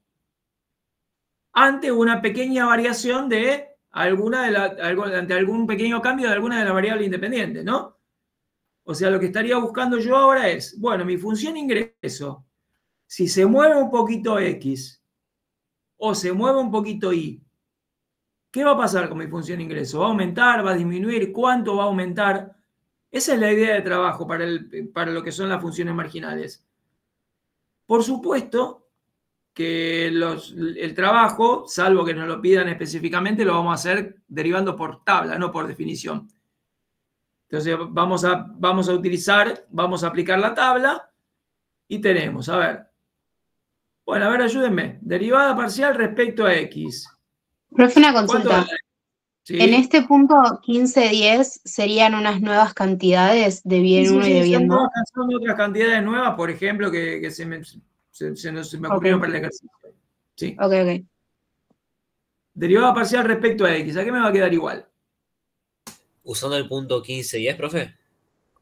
Ante una pequeña variación de ante algún pequeño cambio de alguna de las variables independientes, ¿no? O sea, lo que estaría buscando yo ahora es, bueno, mi función ingreso, si se mueve un poquito X o se mueve un poquito Y, ¿qué va a pasar con mi función ingreso? ¿Va a aumentar? ¿Va a disminuir? ¿Cuánto va a aumentar? Esa es la idea de trabajo para lo que son las funciones marginales. Por supuesto que el trabajo, salvo que nos lo pidan específicamente, lo vamos a hacer derivando por tabla, no por definición. Entonces vamos a aplicar la tabla y tenemos, a ver. Bueno, a ver, ayúdenme. Derivada parcial respecto a X. Profe, una consulta. ¿Sí? En este punto 15-10 serían unas nuevas cantidades de bien 1 y de bien 2. Son otras cantidades nuevas, por ejemplo, que se me ocurrieron para el ejercicio. ¿Sí? Ok. Derivada parcial respecto a X. ¿A qué me va a quedar igual? Usando el punto 15, ¿10, profe?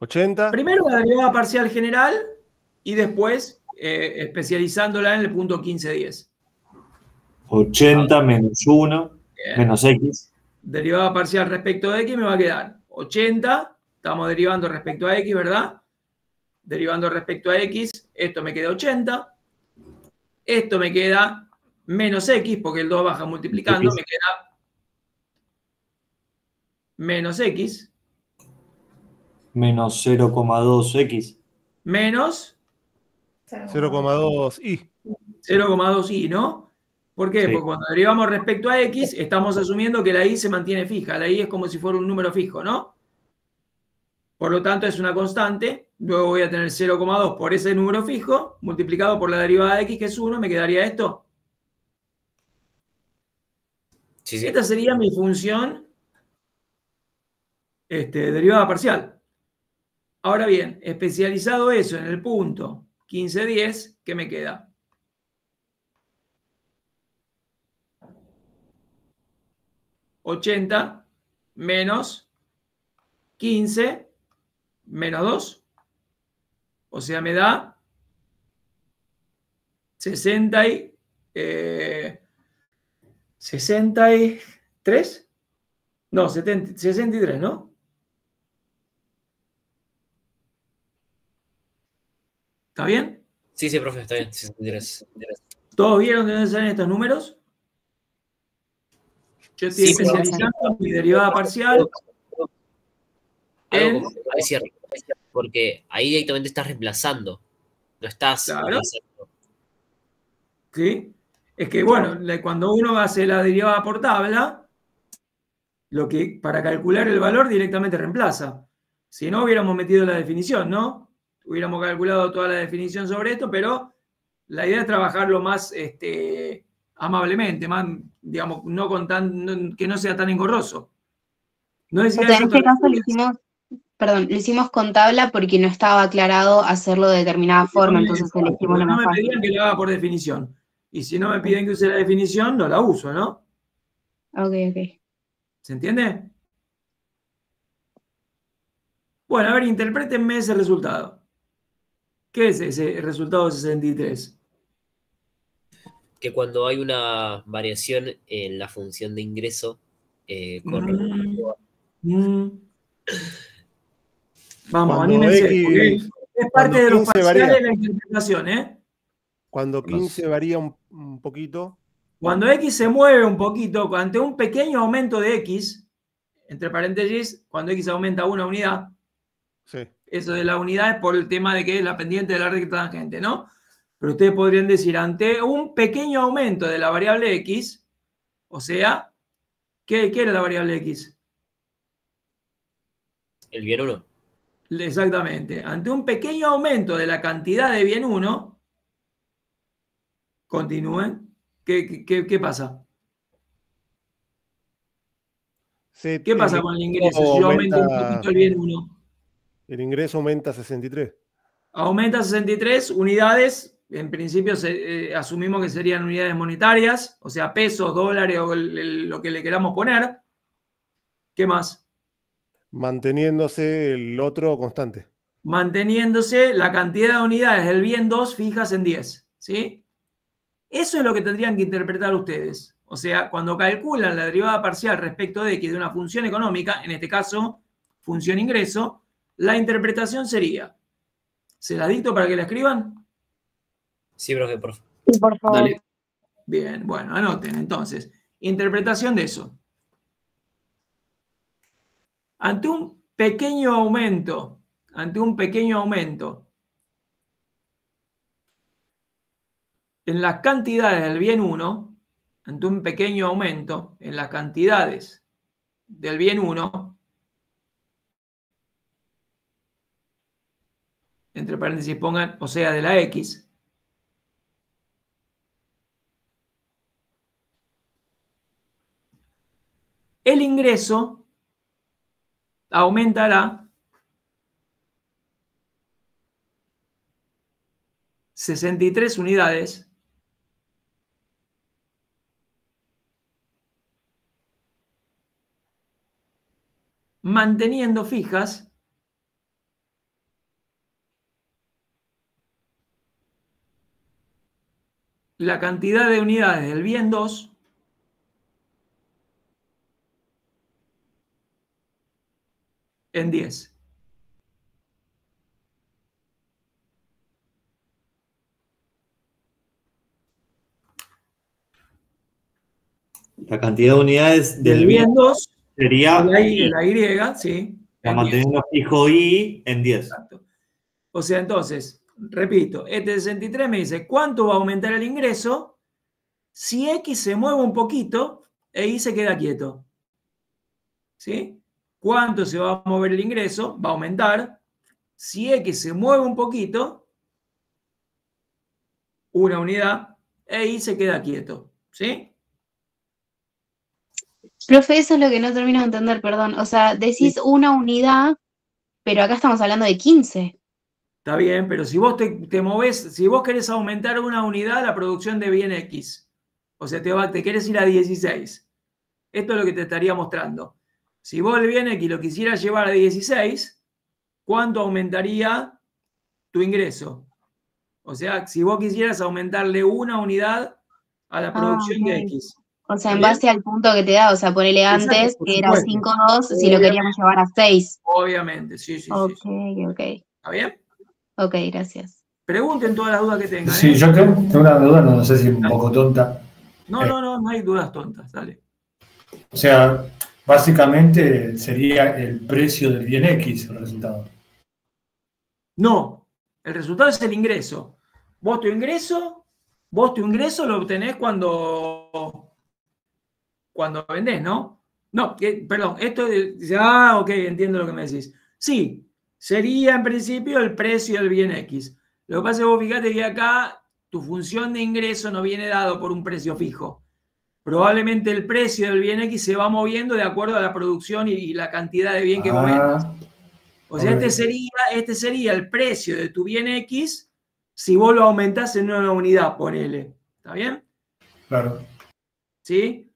80. Primero la derivada parcial general y después especializándola en el punto 15-10. 80 menos 1 menos X. Derivada parcial respecto a X me va a quedar 80. Estamos derivando respecto a X, ¿verdad? Derivando respecto a X, esto me queda 80. Esto me queda menos X, porque el 2 baja multiplicando, me queda menos X. Menos 0,2X. Menos 0,2i. 0,2i, ¿no? ¿Por qué? Sí. Porque cuando derivamos respecto a X, estamos asumiendo que la I se mantiene fija. La I es como si fuera un número fijo, ¿no? Por lo tanto, es una constante. Luego voy a tener 0,2 por ese número fijo, multiplicado por la derivada de X, que es 1. ¿Me quedaría esto? Sí, sí. Esta sería mi función derivada parcial. Ahora bien, especializado eso en el punto 15-10, ¿qué me queda? $80 menos 15 menos 2. O sea, me da 63. No, 63, ¿no? ¿Está bien? Sí, sí, profe, está bien. 63. ¿Todos vieron de dónde salen estos números? Yo estoy especializando mi derivada parcial Algo como que parecía, porque ahí directamente estás reemplazando. No estás reemplazando. ¿Sí? Es que, bueno, cuando uno hace la derivada por tabla, para calcular el valor directamente reemplaza. Si no, hubiéramos metido la definición, ¿no? Hubiéramos calculado toda la definición sobre esto, pero la idea es trabajarlo más amablemente, más, digamos, que no sea tan engorroso. No O sea, en este caso lo hicimos con tabla porque no estaba aclarado hacerlo de determinada forma, entonces elegimos lo no más me fácil. pedían que lo haga por definición. Y si no me piden que use la definición, no la uso, ¿no? Ok. ¿Se entiende? Bueno, a ver, interprétenme ese resultado. ¿Qué es ese resultado 63? que cuando hay una variación en la función de ingreso, Vamos, Cuando anímense, porque X, es cuando parte de los 15 parciales varía, la interpretación, ¿eh? cuando 15 varía un poquito, Cuando X se mueve un poquito, ante un pequeño aumento de X, entre paréntesis, cuando X aumenta una unidad, sí. eso de la unidad es por el tema de que es la pendiente de la recta tangente, ¿no? Pero ustedes podrían decir, ante un pequeño aumento de la variable X, o sea, ¿qué era la variable X? El bien 1. Exactamente. Ante un pequeño aumento de la cantidad de bien 1, continúen, ¿qué pasa? ¿Qué pasa con el ingreso si yo aumento un poquito el bien 1? El ingreso aumenta a 63. Aumenta a 63 unidades. En principio asumimos que serían unidades monetarias, o sea, pesos, dólares o lo que le queramos poner. ¿Qué más? Manteniéndose el otro constante. Manteniéndose la cantidad de unidades del bien 2 fijas en 10. ¿Sí? Eso es lo que tendrían que interpretar ustedes. O sea, cuando calculan la derivada parcial respecto de X de una función económica, en este caso, función ingreso, la interpretación sería, ¿se la dicto para que la escriban? Sí, profe, por favor. Sí, por favor. Dale. Bien, bueno, anoten entonces. Interpretación de eso. Ante un pequeño aumento en las cantidades del bien 1, ante un pequeño aumento en las cantidades del bien 1, entre paréntesis pongan, o sea, de la X, el ingreso aumentará 63 unidades manteniendo fijas la cantidad de unidades del bien 2 en 10. La cantidad de unidades Del bien 2 sería la Y, sí. Manteniendo fijo I en 10. Exacto. O sea, entonces, repito, este 63 me dice, ¿cuánto va a aumentar el ingreso si X se mueve un poquito e Y se queda quieto? ¿Sí? ¿Cuánto se va a mover el ingreso? Va a aumentar. Si X se mueve un poquito, una unidad, e Y se queda quieto. ¿Sí? Profe, eso es lo que no termino de entender, perdón. O sea, decís una unidad, pero acá estamos hablando de 15. Está bien, pero si vos te movés, si vos querés aumentar una unidad, la producción de bien X, o sea, te querés ir a 16. Esto es lo que te estaría mostrando. Si vos el bien X lo quisieras llevar a 16, ¿cuánto aumentaría tu ingreso? O sea, si vos quisieras aumentarle una unidad a la producción de X. O sea, en base al punto que te da, o sea, ponele antes, Exacto, por que era supuesto. 5,2, si lo queríamos llevar a 6. Obviamente, sí. Ok. ¿Está bien? Ok, gracias. Pregunten todas las dudas que tengan. Sí, yo tengo una duda, no sé si un poco tonta. No hay dudas tontas, dale. O sea, básicamente sería el precio del bien X el resultado. No, el resultado es el ingreso. Vos tu ingreso lo obtenés cuando vendés, ¿no? No, perdón, esto dice, ok, entiendo lo que me decís. Sí, sería en principio el precio del bien X. Lo que pasa es que vos fíjate que acá tu función de ingreso no viene dado por un precio fijo. Probablemente el precio del bien X se va moviendo de acuerdo a la producción y la cantidad de bien que vos vendas. O sea, este sería el precio de tu bien X si vos lo aumentás en una unidad, ponele. ¿Está bien? Claro. ¿Sí?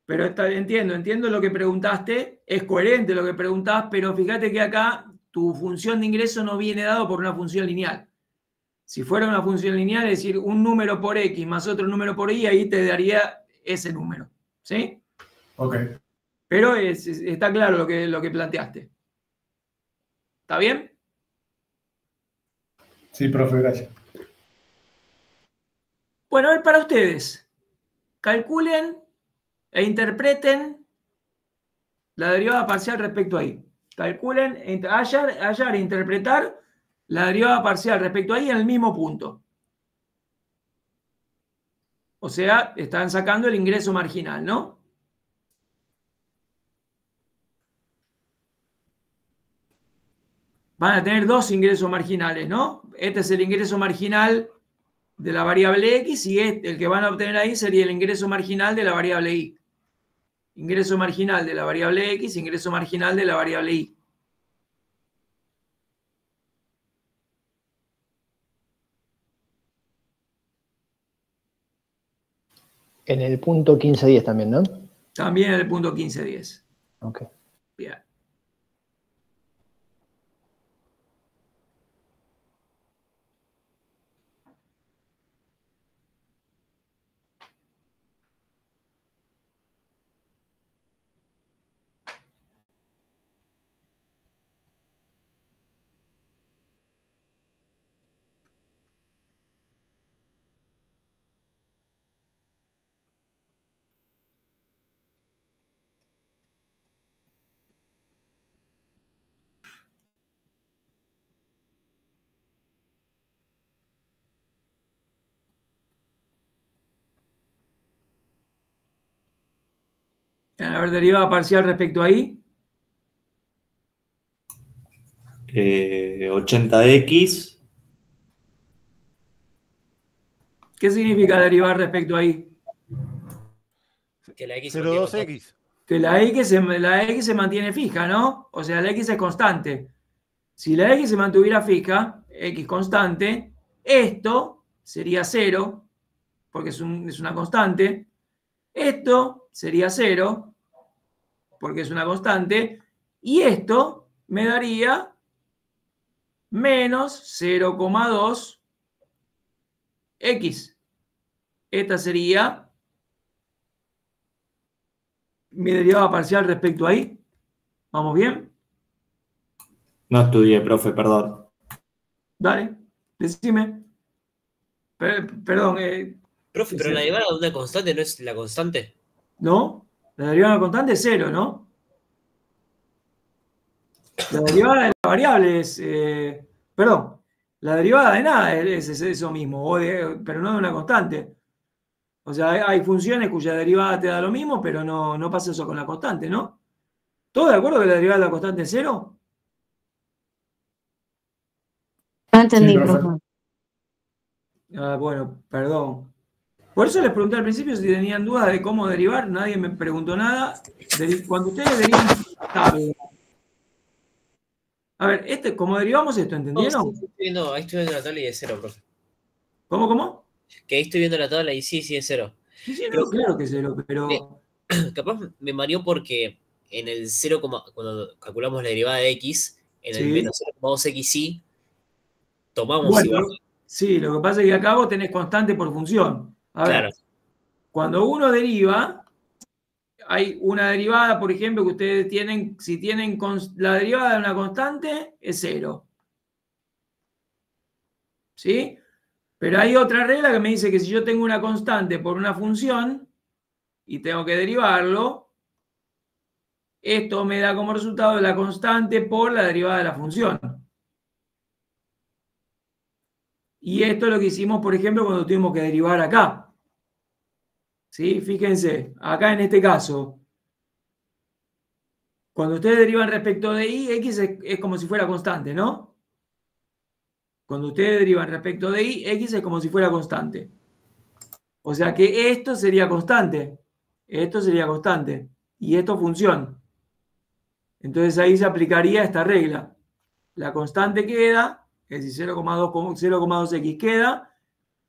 Pero entiendo lo que preguntaste, es coherente lo que preguntás, pero fíjate que acá tu función de ingreso no viene dado por una función lineal. Si fuera una función lineal, es decir, un número por x más otro número por y, ahí te daría ese número. ¿Sí? Ok. Pero está claro lo que planteaste. ¿Está bien? Sí, profe, gracias. Bueno, a ver, para ustedes, calculen e interpreten la derivada parcial respecto a y. Calculen, hallar e interpretar la derivada parcial respecto a y en el mismo punto. O sea, están sacando el ingreso marginal, ¿no? Van a tener dos ingresos marginales, ¿no? Este es el ingreso marginal de la variable x y el que van a obtener ahí sería el ingreso marginal de la variable y. Ingreso marginal de la variable x, ingreso marginal de la variable y. En el punto 1510 también, ¿no? También en el punto 1510. Ok. Bien. A ver, derivada parcial respecto a y. 80x. ¿Qué significa derivar respecto a y? Que la X 0,2x. Que la X se mantiene fija, ¿no? O sea, la X es constante. Si la X se mantuviera fija, X constante, esto sería 0, porque es una constante. Esto sería 0, porque es una constante. Y esto me daría menos 0,2 X. Esta sería mi derivada parcial respecto a y. ¿Vamos bien? No estudié, profe, perdón. Dale, decime. Perdón. Profe, pero la derivada de una constante no es la constante. ¿No? La derivada de una constante es 0, ¿no? La derivada de la variable es... perdón. La derivada de nada es eso mismo, pero no de una constante. O sea, hay funciones cuya derivada te da lo mismo, pero no pasa eso con la constante, ¿no? ¿Todos de acuerdo que la derivada de la constante es 0? No entendí, Sí, profe. profe. Bueno, perdón. Por eso les pregunté al principio si tenían dudas de cómo derivar, nadie me preguntó nada. Cuando ustedes derivan... A ver, como derivamos esto, ¿entendieron? No, sí, ahí estoy viendo la tabla y es 0, profe. ¿Cómo? Que ahí estoy viendo la tabla y sí es 0. Sí, no, claro que es 0, pero... Capaz me mareó porque en el 0, cuando calculamos la derivada de x, en el Sí. menos 0,2xy, tomamos Bueno, igual. sí, lo que pasa es que acá vos tenés constante por función. A ver, Claro. cuando uno deriva, hay una derivada, por ejemplo, que ustedes tienen, si tienen la derivada de una constante, es 0. ¿Sí? Pero hay otra regla que me dice que si yo tengo una constante por una función y tengo que derivarlo, esto me da como resultado la constante por la derivada de la función. Y esto es lo que hicimos, por ejemplo, cuando tuvimos que derivar acá. ¿Sí? Fíjense, acá en este caso, cuando ustedes derivan respecto de y, x es como si fuera constante, ¿no? Cuando ustedes derivan respecto de y, x es como si fuera constante. O sea que esto sería constante. Esto sería constante. Y esto función. Entonces ahí se aplicaría esta regla. La constante queda, es decir, 0,2x queda,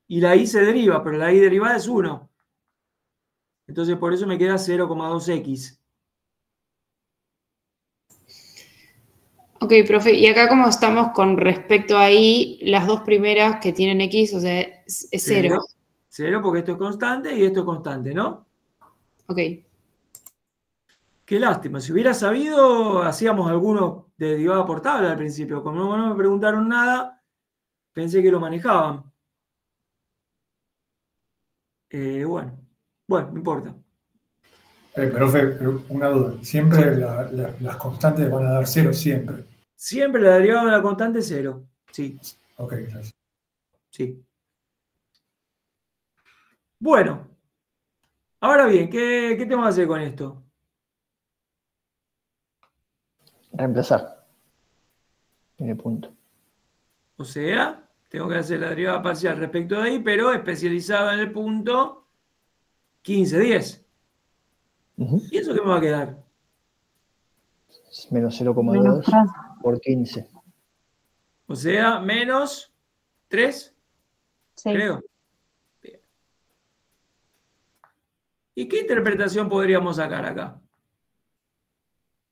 y la y se deriva, pero la y derivada es 1. Entonces por eso me queda 0,2x. Ok, profe, y acá como estamos con respecto a Y, las dos primeras que tienen X, o sea, es 0. 0 porque esto es constante y esto es constante, ¿no? Ok. Qué lástima. Si hubiera sabido, hacíamos algunos de derivada por tabla al principio. Como no me preguntaron nada, pensé que lo manejaban. Bueno, no importa. Profe, una duda. Siempre las constantes van a dar 0, siempre. Siempre la derivada de la constante es 0. Sí. Ok, gracias. Sí. Bueno. Ahora bien, ¿qué tenemos que hacer con esto? Reemplazar. En el punto. O sea, tengo que hacer la derivada parcial respecto de ahí, pero especializada en el punto 15, 10. ¿Y eso qué me va a quedar? Menos 0,2 por 15. O sea, menos 3, Sí. creo. Bien. ¿Y qué interpretación podríamos sacar acá?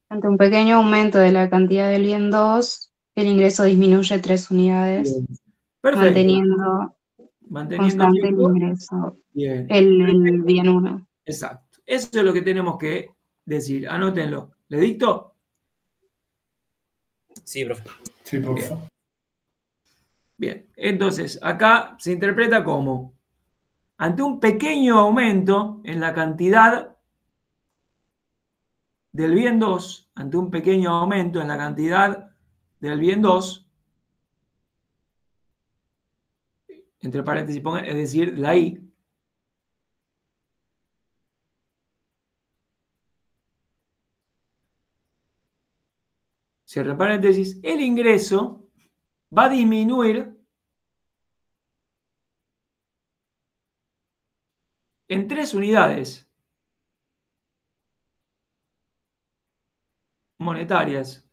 Ante un pequeño aumento de la cantidad del bien 2, el ingreso disminuye 3 unidades, Perfecto. manteniendo constante el ingreso, Bien. el bien 1. Exacto. Eso es lo que tenemos que decir. Anótenlo. ¿Le dicto? Sí, profe. Sí, por favor. Bien. Entonces, acá se interpreta como ante un pequeño aumento en la cantidad del bien 2, ante un pequeño aumento en la cantidad del bien 2, entre paréntesis pongan, es decir, la I, cierre paréntesis, el ingreso va a disminuir en 3 unidades monetarias.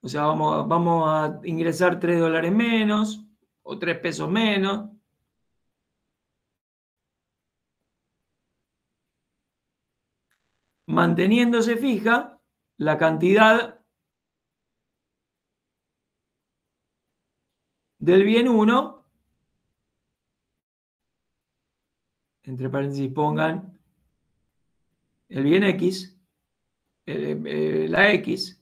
O sea, vamos a ingresar $3 menos o 3 pesos menos. Manteniéndose fija la cantidad del bien 1, entre paréntesis pongan el bien X, la X,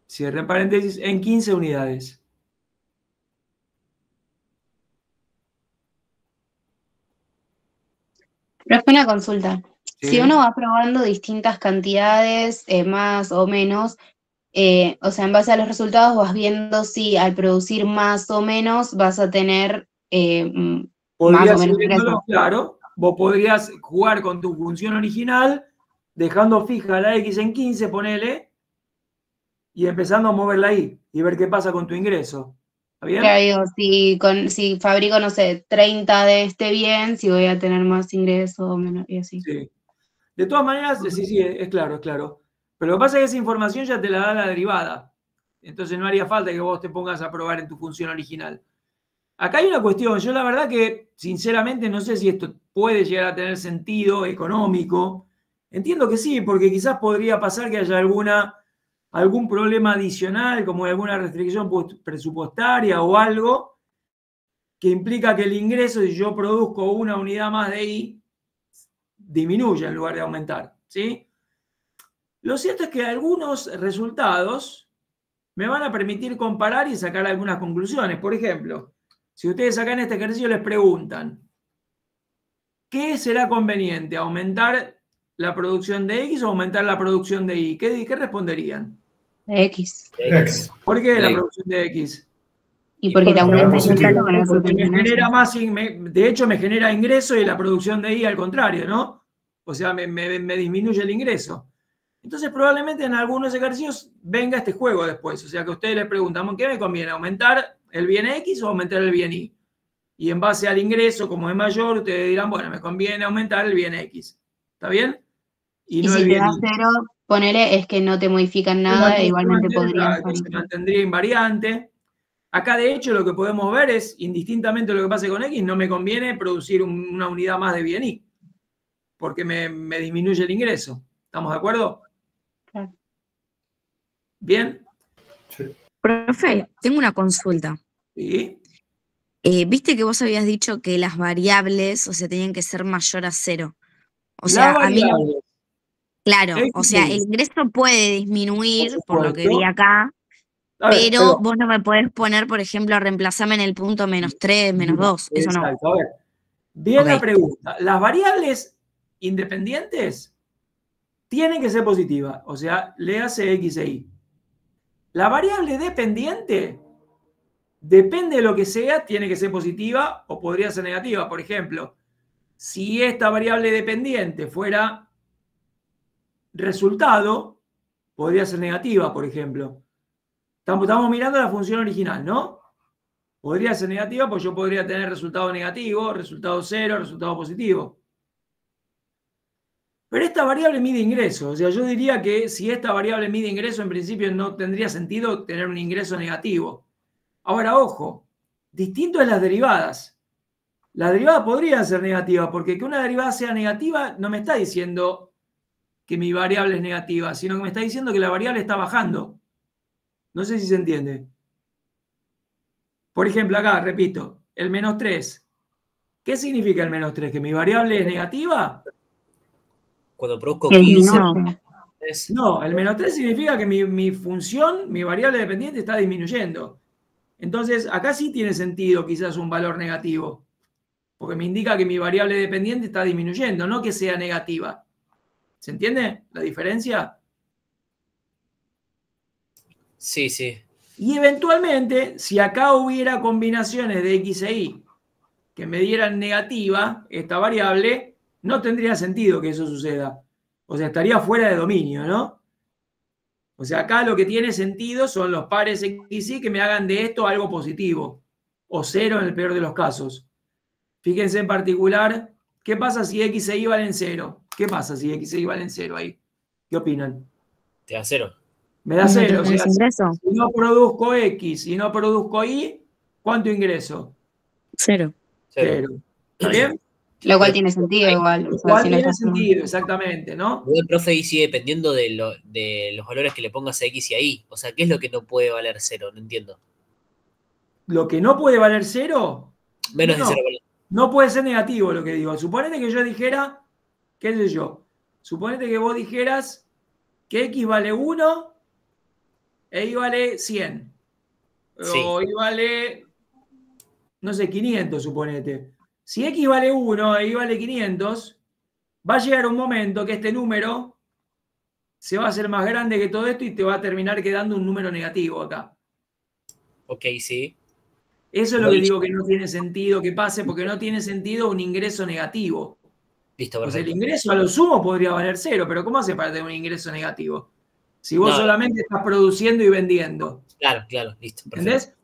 cierre paréntesis, en 15 unidades. Pero es una consulta. Sí. Si uno va probando distintas cantidades, más o menos, o sea, en base a los resultados vas viendo si al producir más o menos vas a tener más Podrías o menos ir viéndolo, ingresos. claro. Vos podrías jugar con tu función original, dejando fija la X en 15, ponele, y empezando a mover la Y y ver qué pasa con tu ingreso. ¿Está bien? Claro, digo, si fabrico, no sé, 30 de este bien, si voy a tener más ingresos o menos, y así. Sí. De todas maneras, sí, es claro, es claro. Pero lo que pasa es que esa información ya te la da la derivada. Entonces no haría falta que vos te pongas a probar en tu función original. Acá hay una cuestión. Yo la verdad que, sinceramente, no sé si esto puede llegar a tener sentido económico. Entiendo que sí, porque quizás podría pasar que haya algún problema adicional, como alguna restricción presupuestaria o algo, que implica que el ingreso, si yo produzco una unidad más de I, disminuya en lugar de aumentar, ¿sí? Lo cierto es que algunos resultados me van a permitir comparar y sacar algunas conclusiones. Por ejemplo, si ustedes acá en este ejercicio les preguntan, ¿qué será conveniente? ¿Aumentar la producción de X o aumentar la producción de Y? ¿Qué responderían? De X. ¿Por qué la producción de X? Y porque te aumenta el resultado con el Porque me genera más, de hecho me genera ingreso y la producción de I al contrario, ¿no? O sea, me disminuye el ingreso. Entonces probablemente en algunos ejercicios venga este juego después. O sea, que ustedes les preguntan, ¿qué me conviene? ¿Aumentar el bien X o aumentar el bien Y? Y en base al ingreso, como es mayor, ustedes dirán, bueno, me conviene aumentar el bien X. ¿Está bien? Y no si te da 0, ponele, es que no te modifican nada e igualmente podrían salir. Se mantendría invariante. Acá, de hecho, lo que podemos ver es, indistintamente de lo que pase con X, no me conviene producir una unidad más de bien Y, porque me disminuye el ingreso. ¿Estamos de acuerdo? ¿Bien? Profe, tengo una consulta. ¿Sí? Viste que vos habías dicho que las variables, o sea, tenían que ser mayor a 0. O Las sea, a mí no. variables. Claro, o sea, X, el ingreso puede por disminuir, por lo que vi supuesto. acá, A ver, pero pero... vos no me podés poner, por ejemplo, reemplazarme en el punto -3, -2. Eso no. Exacto, a ver. Bien la Ok. pregunta. Las variables independientes tienen que ser positivas. O sea, le hace X e Y. La variable dependiente, depende de lo que sea, tiene que ser positiva o podría ser negativa. Por ejemplo, si esta variable dependiente fuera resultado, podría ser negativa, por ejemplo. Estamos mirando la función original, ¿no? Podría ser negativa, pues yo podría tener resultado negativo, resultado 0, resultado positivo. Pero esta variable mide ingreso. O sea, yo diría que si esta variable mide ingreso, en principio no tendría sentido tener un ingreso negativo. Ahora, ojo, distinto es las derivadas. Las derivadas podrían ser negativas, porque que una derivada sea negativa no me está diciendo que mi variable es negativa, sino que me está diciendo que la variable está bajando. No sé si se entiende. Por ejemplo, acá, repito, el -3. ¿Qué significa el -3? ¿Que mi variable es negativa? Cuando produzco Que 15, disminuye. No, el -3 significa que mi función, mi variable dependiente está disminuyendo. Entonces, acá sí tiene sentido quizás un valor negativo, porque me indica que mi variable dependiente está disminuyendo, no que sea negativa. ¿Se entiende la diferencia? Sí, sí. Y eventualmente, si acá hubiera combinaciones de X e Y que me dieran negativa esta variable, no tendría sentido que eso suceda. O sea, estaría fuera de dominio, ¿no? O sea, acá lo que tiene sentido son los pares X y Y que me hagan de esto algo positivo, o 0 en el peor de los casos. Fíjense en particular, ¿qué pasa si X e Y valen 0? ¿Qué pasa si X e Y valen 0 ahí? ¿Qué opinan? Te da 0. Me da ¿No 0. O tenés sea, ingreso? si no produzco X y no produzco Y, ¿cuánto ingreso? 0. 0. ¿Está bien? Lo cual tiene sentido igual. O Lo sea, cual si no tiene estás... sentido, exactamente, ¿no? El profe dice dependiendo de los valores que le pongas a X y a Y. O sea, ¿qué es lo que no puede valer 0? No entiendo. Lo que no puede valer 0, Menos de no, 0. no puede ser negativo lo que digo. Suponete que yo dijera, qué sé yo, suponete que vos dijeras que X vale 1 e Y vale 100. Sí. O Y vale, no sé, 500, suponete. Si X vale 1 e Y vale 500, va a llegar un momento que este número se va a hacer más grande que todo esto y te va a terminar quedando un número negativo acá. Ok, sí. Eso es lo que digo que no tiene sentido que pase, porque no tiene sentido un ingreso negativo. Listo, O sea, el perfecto. ingreso a lo sumo podría valer 0, pero ¿cómo hace para tener un ingreso negativo? Si vos solamente estás produciendo y vendiendo. Claro, listo, perfecto. ¿Entendés?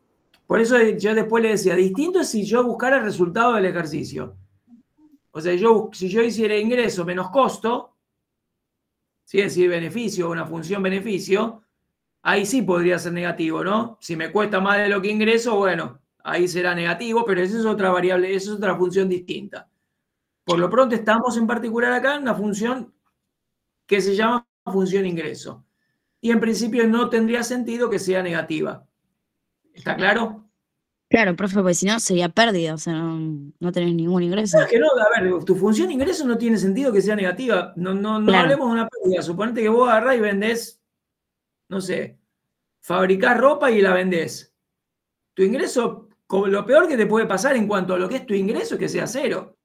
Por eso yo después le decía, distinto es si yo buscara el resultado del ejercicio. O sea, si yo hiciera ingreso menos costo, ¿sí? Es decir, beneficio, una función beneficio, ahí sí podría ser negativo, ¿no? Si me cuesta más de lo que ingreso, bueno, ahí será negativo, pero esa es otra variable, esa es otra función distinta. Por lo pronto estamos en particular acá en una función que se llama función ingreso. Y en principio no tendría sentido que sea negativa. ¿Está claro? Claro, profe, porque si no sería pérdida, o sea, no tenés ningún ingreso. Es que no, a ver, tu función ingreso no tiene sentido que sea negativa. No Claro. hablemos de una pérdida. Suponete que vos agarrás y vendés, no sé, fabricás ropa y la vendés. Tu ingreso, lo peor que te puede pasar en cuanto a lo que es tu ingreso es que sea 0.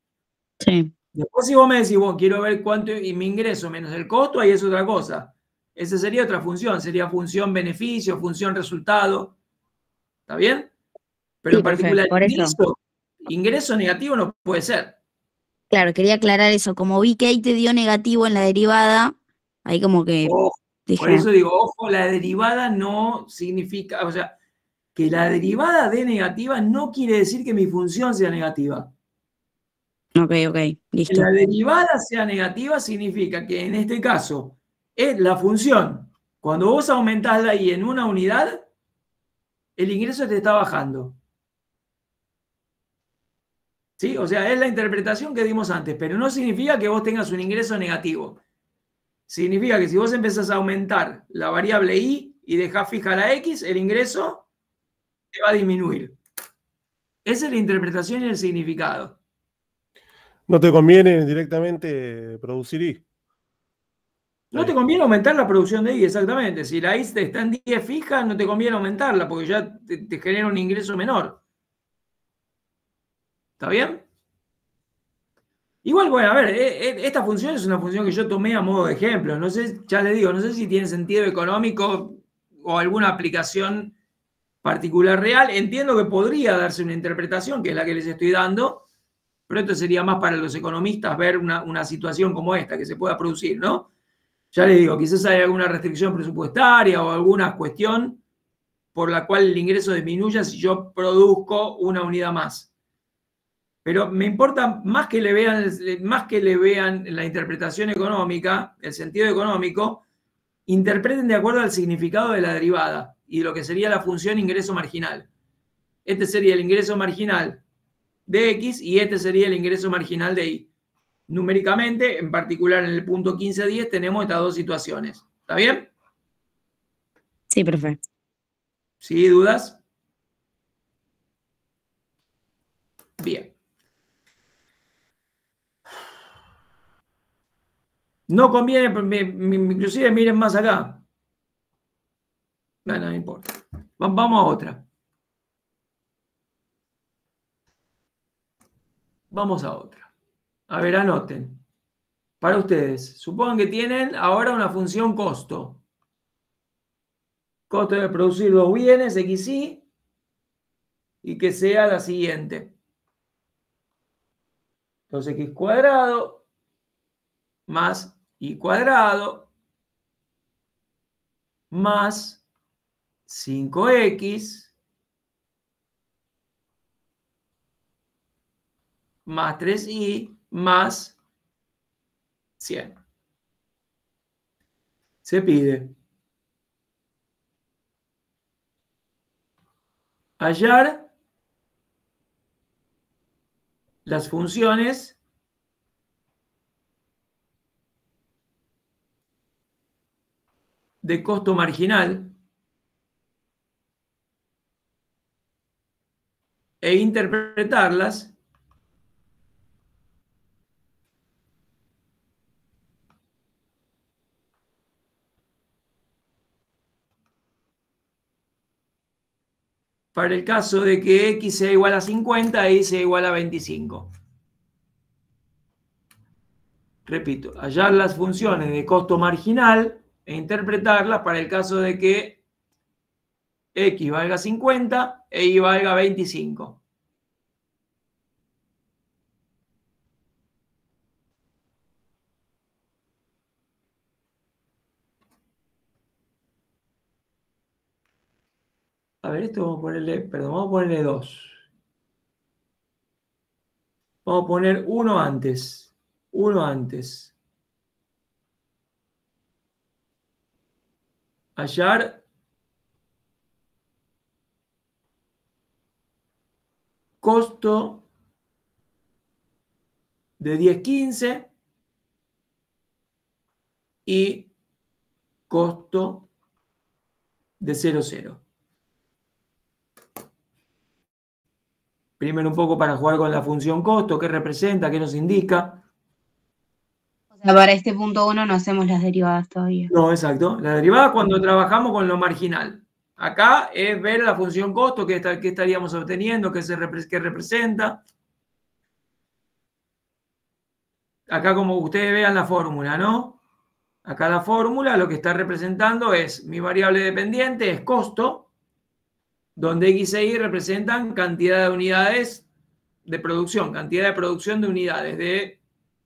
Sí. Después si vos me decís, bueno, quiero ver cuánto y mi ingreso menos el costo, ahí es otra cosa. Esa sería otra función, sería función beneficio, función resultado. ¿Está bien? Pero Sí, en particular, profe, por eso. ingreso negativo no puede ser. Claro, quería aclarar eso. Como vi que ahí te dio negativo en la derivada, ahí como que Ojo, dije, por eso digo, ojo, la derivada no significa, o sea, que la derivada de negativa no quiere decir que mi función sea negativa. ok, Que listo. la derivada sea negativa significa que en este caso es la función. Cuando vos aumentás la y en una unidad, el ingreso te está bajando. ¿Sí? O sea, es la interpretación que dimos antes, pero no significa que vos tengas un ingreso negativo. significa que si vos empezás a aumentar la variable y dejás fija la x, el ingreso te va a disminuir. Esa es la interpretación y el significado. No te conviene directamente producir I. No te conviene aumentar la producción de I, exactamente. Si la I está en 10 fija, no te conviene aumentarla porque ya te genera un ingreso menor. ¿Está bien? Igual, bueno, a ver, esta función es una función que yo tomé a modo de ejemplo. No sé, ya les digo, no sé si tiene sentido económico o alguna aplicación particular real. Entiendo que podría darse una interpretación, que es la que les estoy dando, pero esto sería más para los economistas ver una situación como esta que se pueda producir, ¿no? Ya les digo, quizás hay alguna restricción presupuestaria o alguna cuestión por la cual el ingreso disminuya si yo produzco una unidad más. Pero me importa más que le vean la interpretación económica, el sentido económico, interpreten de acuerdo al significado de la derivada y lo que sería la función ingreso marginal. Este sería el ingreso marginal de X y este sería el ingreso marginal de Y. Numéricamente, en particular en el punto 15.10, tenemos estas dos situaciones. ¿Está bien? Sí, profe. ¿Sí? ¿Dudas? Bien. No conviene, inclusive miren más acá. No importa. Vamos a otra. Vamos a otra. A ver, anoten. Para ustedes, supongan que tienen ahora una función costo. Costo de producir dos bienes, XY, y que sea la siguiente. 2x cuadrado más y cuadrado más 5x más 3y más 100. Se pide hallar las funciones de costo marginal e interpretarlas para el caso de que X sea igual a 50 y Y sea igual a 25. Repito, hallar las funciones de costo marginal e interpretarlas para el caso de que X valga 50 e Y valga 25. A ver, esto vamos a ponerle 2. Vamos a poner uno antes. Hallar costo de 10-15 y costo de 0,0. Primero un poco para jugar con la función costo, qué representa, qué nos indica. O sea, para este punto 1 no hacemos las derivadas todavía. No, exacto. La derivada cuando trabajamos con lo marginal. Acá es ver la función costo, qué estaríamos obteniendo, qué representa. Acá como ustedes vean la fórmula, ¿no? Acá la fórmula lo que está representando es mi variable dependiente, es costo, donde X e Y representan cantidad de unidades de producción, cantidad de producción de unidades de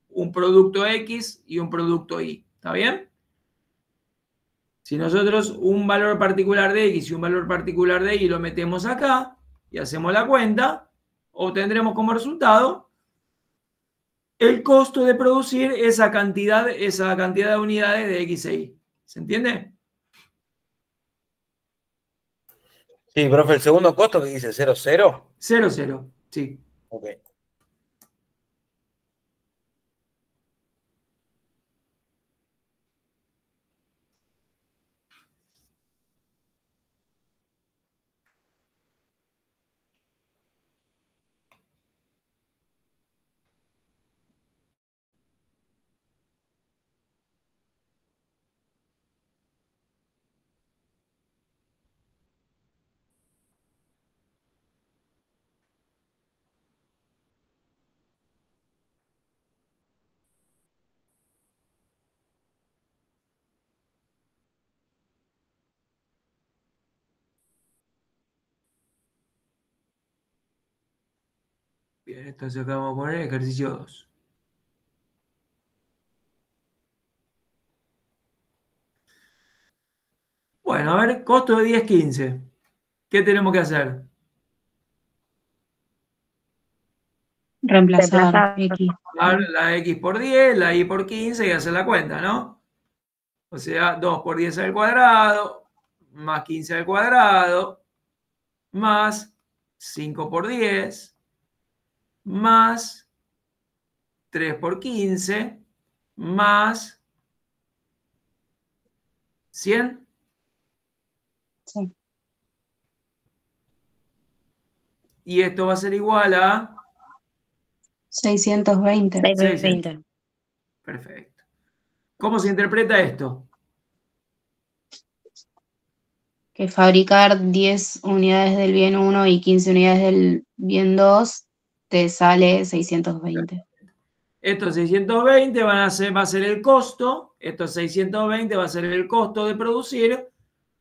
un producto X y un producto Y. ¿Está bien? Si nosotros un valor particular de X y un valor particular de Y lo metemos acá y hacemos la cuenta, obtendremos como resultado el costo de producir esa cantidad de unidades de X e Y. ¿Se entiende? Sí, profe, el segundo costo que dice 0,0. 0,0, sí. Ok. Bien, entonces acá vamos a poner ejercicio 2. Bueno, a ver, costo de 10, 15. ¿Qué tenemos que hacer? Reemplazar X. La X por 10, la Y por 15 y hacer la cuenta, ¿no? O sea, 2 por 10 al cuadrado, más 15 al cuadrado, más 5 por 10, más 3 por 15, más 100. Sí. Y esto va a ser igual a 620. 620. Perfecto. ¿Cómo se interpreta esto? Que fabricar 10 unidades del bien 1 y 15 unidades del bien 2 te sale 620. Estos 620 va a ser el costo, estos 620 va a ser el costo de producir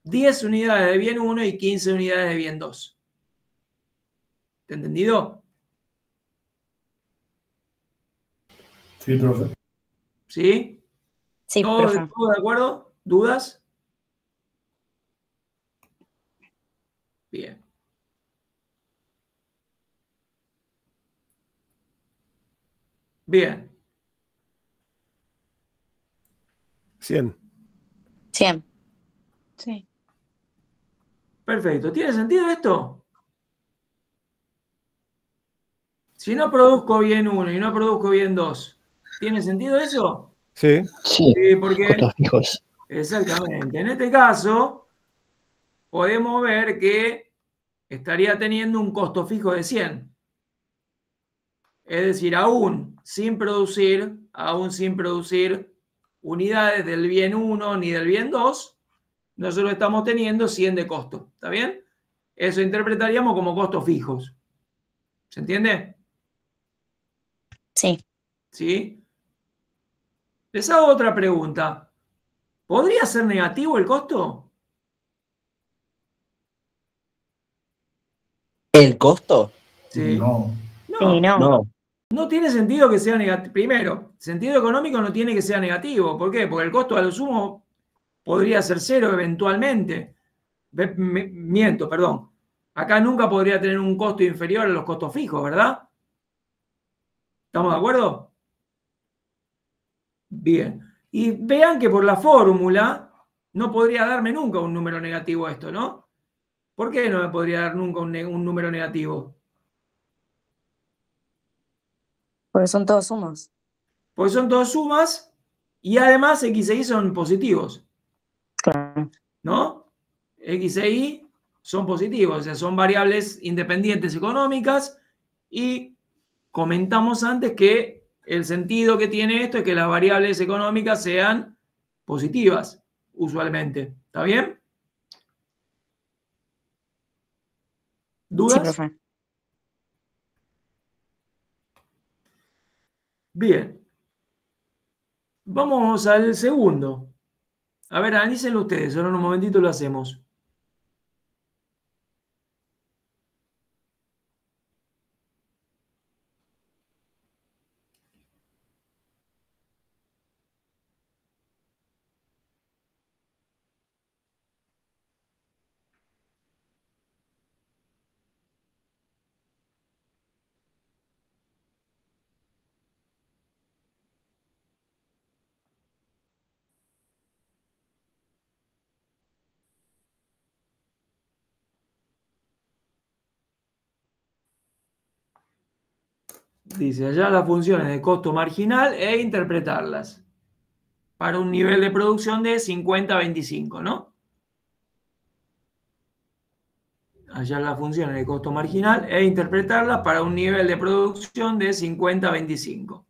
10 unidades de bien 1 y 15 unidades de bien 2. ¿Te entendido? Sí, profe. ¿Sí? Sí, ¿Todos profe. de acuerdo? ¿Dudas? Bien. Bien. 100. 100. Sí. Perfecto. ¿Tiene sentido esto? Si no produzco bien 1 y no produzco bien 2, ¿tiene sentido eso? Sí. Sí, Sí, porque costos fijos. exactamente. En este caso, podemos ver que estaría teniendo un costo fijo de 100. Es decir, aún sin producir unidades del bien 1 ni del bien 2, nosotros estamos teniendo 100 de costo. ¿Está bien? Eso interpretaríamos como costos fijos. ¿Se entiende? Sí. ¿Sí? Les hago otra pregunta. ¿Podría ser negativo el costo? ¿El costo? Sí. No. Sí, No. No. No tiene sentido que sea negativo. Primero, sentido económico no tiene que ser negativo. ¿Por qué? Porque el costo a lo sumo podría ser cero eventualmente. Miento, perdón. Acá nunca podría tener un costo inferior a los costos fijos, ¿verdad? ¿Estamos de acuerdo? Bien. Y vean que por la fórmula no podría darme nunca un número negativo esto, ¿no? ¿Por qué no me podría dar nunca un número negativo? Porque son todos sumas. Porque son todas sumas y además X e Y son positivos, Claro. ¿no? X e Y son positivos, o sea, son variables independientes económicas y comentamos antes que el sentido que tiene esto es que las variables económicas sean positivas, usualmente. ¿Está bien? Sí, ¿Dudas? profe. Bien. Vamos al segundo. A ver, analícenlo ustedes, ahora en un momentito lo hacemos. Dice, hallar las funciones de costo marginal e interpretarlas para un nivel de producción de 50-25, ¿no? Hallar las funciones de costo marginal e interpretarlas para un nivel de producción de 50-25.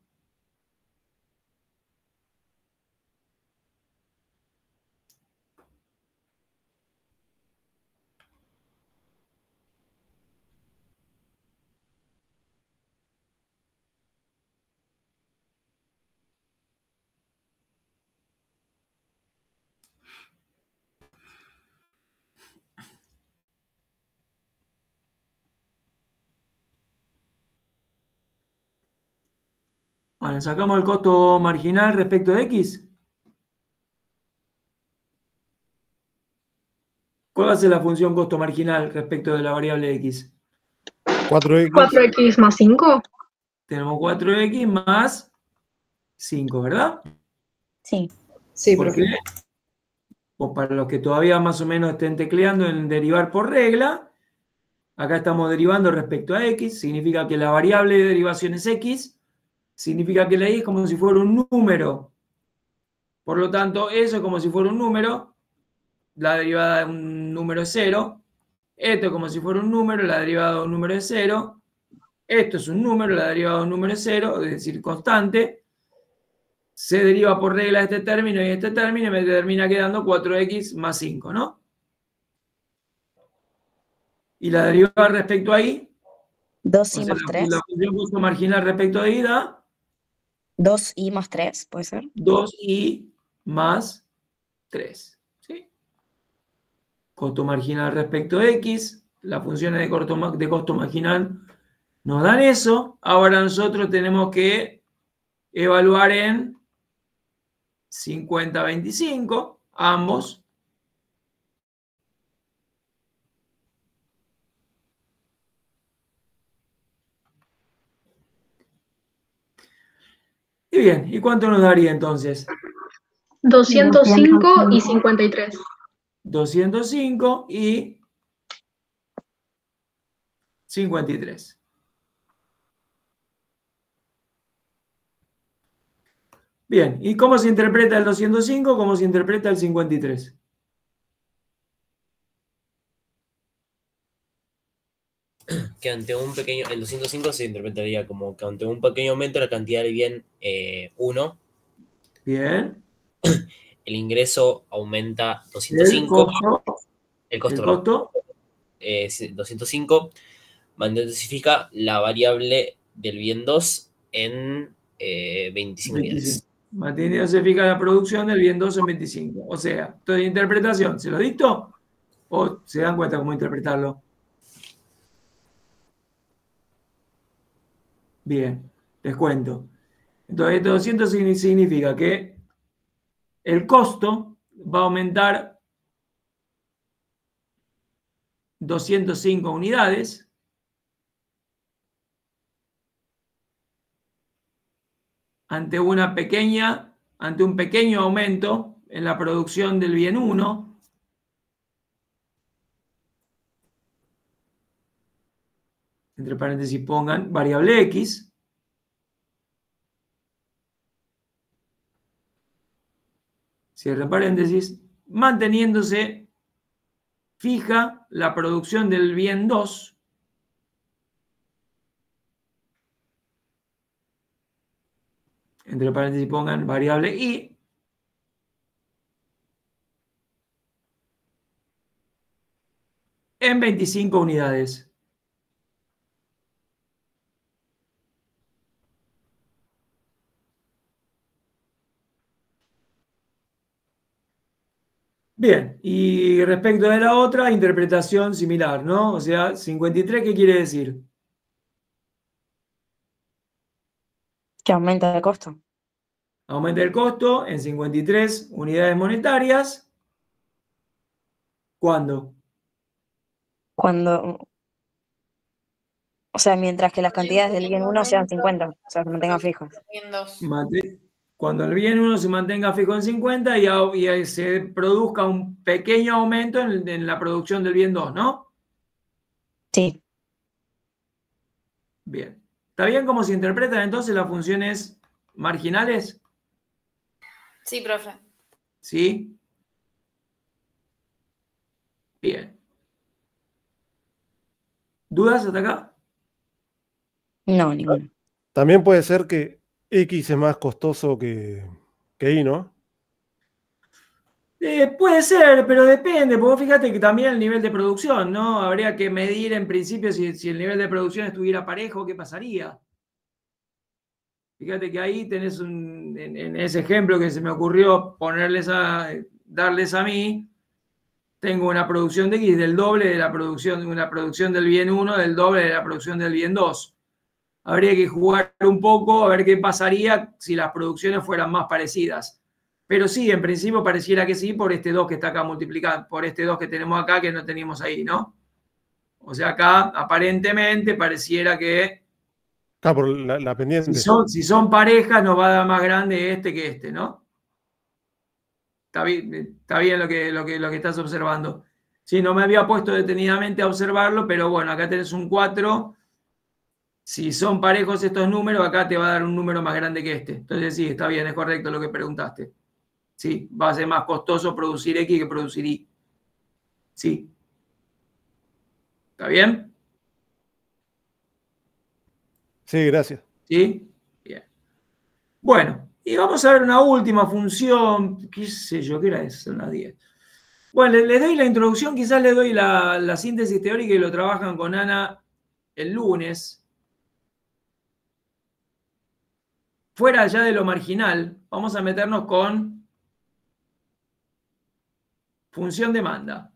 Bueno, sacamos el costo marginal respecto de X. ¿Cuál va a ser la función costo marginal respecto de la variable X? 4X. 4X más 5. Tenemos 4X más 5, ¿verdad? Sí. Sí, ¿Por profe. qué? Pues para los que todavía más o menos estén tecleando en derivar por regla, acá estamos derivando respecto a X, significa que la variable de derivación es X, significa que la Y es como si fuera un número. Por lo tanto, eso es como si fuera un número, la derivada de un número es 0, esto es como si fuera un número, la derivada de un número es 0, esto es un número, la derivada de un número es 0, es decir, constante, se deriva por regla este término y este término y me termina quedando 4X más 5, ¿no? Y la derivada respecto a Y, 2i o sea, más 3. la función costo marginal respecto a Y da 2i más 3, ¿puede ser? 2i más 3. ¿Sí? Costo marginal respecto a X, las funciones de costo marginal nos dan eso. Ahora nosotros tenemos que evaluar en 50-25, ambos. Y bien, ¿y cuánto nos daría entonces? 205 y 53. 205 y 53. Bien, ¿y cómo se interpreta el 205? ¿Cómo se interpreta el 53? Que ante un pequeño, el 205 se interpretaría como que ante un pequeño aumento de la cantidad del bien 1. Bien. El ingreso aumenta 205. El costo. 205 mantenifica la variable del bien 2 en 25 unidades. Mantenifica la producción del bien 2 en 25. O sea, esto de interpretación, ¿se lo dicto? ¿O se dan cuenta cómo interpretarlo? Bien, les cuento. Entonces, esto 200 significa que el costo va a aumentar 205 unidades ante un pequeño aumento en la producción del bien 1. Entre paréntesis pongan variable X. Cierre paréntesis. Manteniéndose fija la producción del bien 2. Entre paréntesis pongan variable Y. En 25 unidades. Bien, y respecto de la otra, interpretación similar, ¿no? O sea, 53, ¿qué quiere decir? Que aumenta el costo. Aumenta el costo en 53 unidades monetarias. ¿Cuándo? Cuando, o sea, mientras que las cantidades del bien 1 sean 50, o sea, que se mantengan fijos. Cuando el bien 1 se mantenga fijo en 50 y se produzca un pequeño aumento en la producción del bien 2, ¿no? Sí. Bien. ¿Está bien cómo se interpretan entonces las funciones marginales? Sí, profe. ¿Sí? Bien. ¿Dudas hasta acá? No, ninguna. También puede ser que X es más costoso que Y, ¿no? Puede ser, pero depende, porque fíjate que también el nivel de producción, ¿no? Habría que medir en principio si el nivel de producción estuviera parejo, ¿qué pasaría? Fíjate que ahí tenés en ese ejemplo que se me ocurrió darles a mí, tengo una producción de X del doble de una producción del bien 1, del doble de la producción del bien 2. habría que jugar un poco a ver qué pasaría si las producciones fueran más parecidas. Pero sí, en principio pareciera que sí, por este 2 que está acá multiplicado, por este 2 que tenemos acá que no teníamos ahí, ¿no? O sea, acá aparentemente pareciera que Está por la pendiente. si son parejas nos va a dar más grande este que este, ¿no? Está bien lo que estás observando. Sí, no me había puesto detenidamente a observarlo, pero bueno, acá tenés un 4. Si son parejos estos números, acá te va a dar un número más grande que este. Entonces sí, está bien, es correcto lo que preguntaste. Sí, va a ser más costoso producir X que producir Y. Sí. ¿Está bien? Sí, gracias. ¿Sí? Bien. Bueno, y vamos a ver una última función. ¿Qué sé yo? ¿Qué era eso? Son las 10. Bueno, les doy la introducción, quizás les doy la síntesis teórica y lo trabajan con Ana el lunes. Fuera ya de lo marginal, vamos a meternos con función demanda.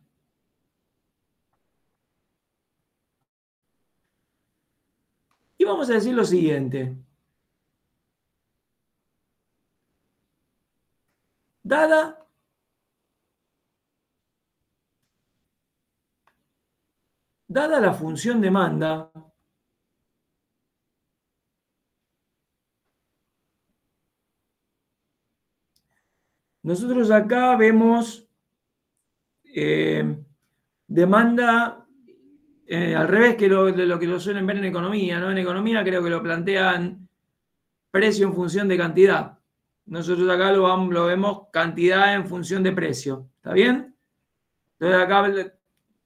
Y vamos a decir lo siguiente. Dada la función demanda, nosotros acá vemos demanda al revés de lo que lo suelen ver en economía, ¿no? En economía creo que lo plantean precio en función de cantidad. Nosotros acá lo vemos cantidad en función de precio. ¿Está bien? Entonces acá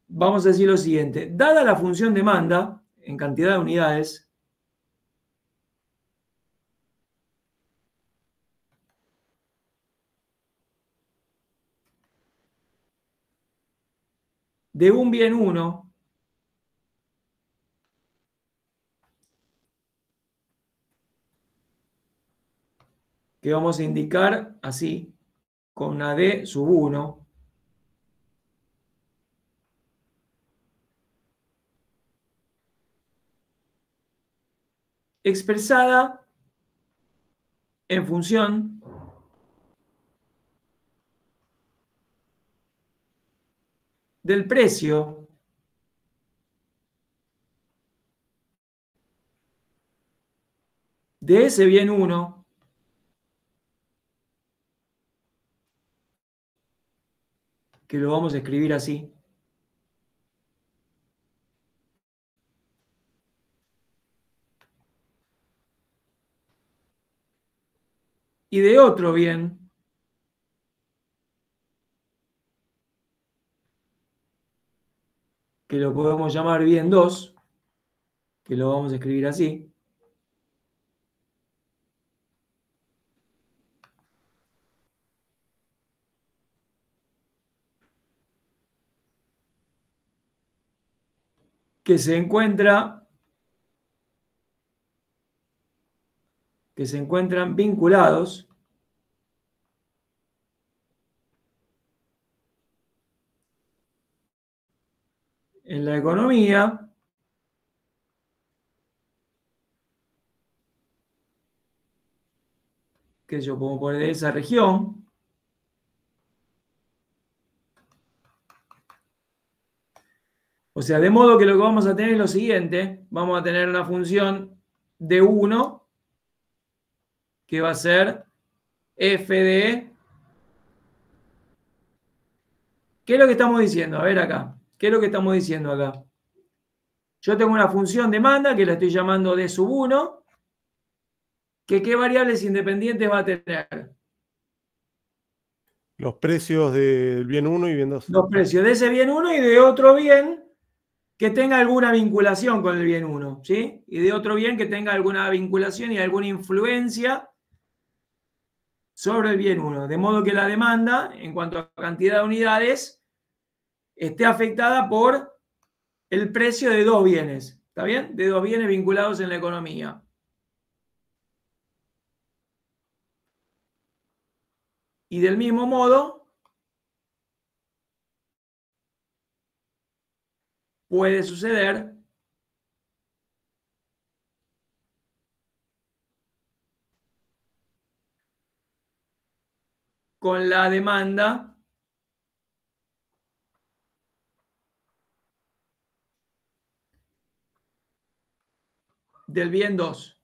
vamos a decir lo siguiente. Dada la función demanda en cantidad de unidades, de un bien 1, que vamos a indicar así, con una D sub 1, expresada en función del precio de ese bien 1 que lo vamos a escribir así, y de otro bien que lo podemos llamar bien 2, que lo vamos a escribir así, que se encuentran vinculados en la economía que yo puedo poner de esa región, o sea, de modo que lo que vamos a tener es lo siguiente, vamos a tener una función de 1 que va a ser f de... ¿Qué es lo que estamos diciendo? A ver acá, ¿qué es lo que estamos diciendo acá? Yo tengo una función demanda que la estoy llamando d sub 1, que ¿qué variables independientes va a tener? Los precios del bien 1 y bien 2. Los precios de ese bien 1 y de otro bien que tenga alguna vinculación con el bien 1, ¿sí? Y de otro bien que tenga alguna vinculación y alguna influencia sobre el bien 1. De modo que la demanda, en cuanto a cantidad de unidades, esté afectada por el precio de dos bienes, ¿está bien? De dos bienes vinculados en la economía. Y del mismo modo, puede suceder con la demanda del bien 2.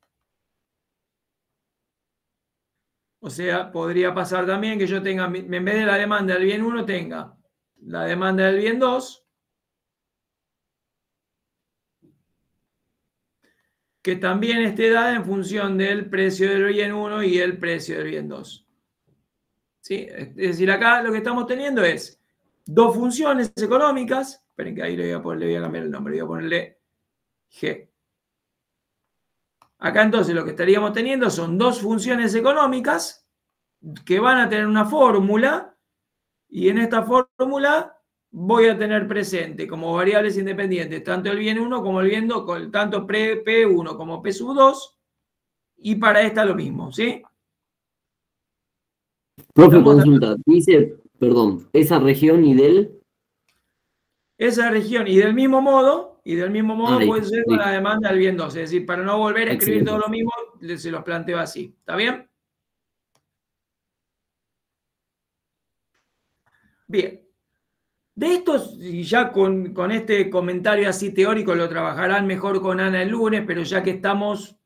O sea, podría pasar también que yo tenga, en vez de la demanda del bien 1, tenga la demanda del bien 2, que también esté dada en función del precio del bien 1 y el precio del bien 2. ¿Sí? Es decir, acá lo que estamos teniendo es dos funciones económicas. Esperen que ahí le voy a cambiar el nombre, voy a ponerle G. Acá entonces lo que estaríamos teniendo son dos funciones económicas que van a tener una fórmula, y en esta fórmula voy a tener presente como variables independientes tanto el bien 1 como el bien 2, tanto P1 como P2, y para esta lo mismo, ¿sí? Profe, consulta, dice, perdón, esa región y del... Esa región, y del mismo modo puede ser con sí. la demanda del bien 2, es decir, para no volver a escribir Excelente. todo lo mismo, se los planteo así, ¿está bien? Bien. De estos, y ya con este comentario así teórico lo trabajarán mejor con Ana el lunes, pero ya que estamos,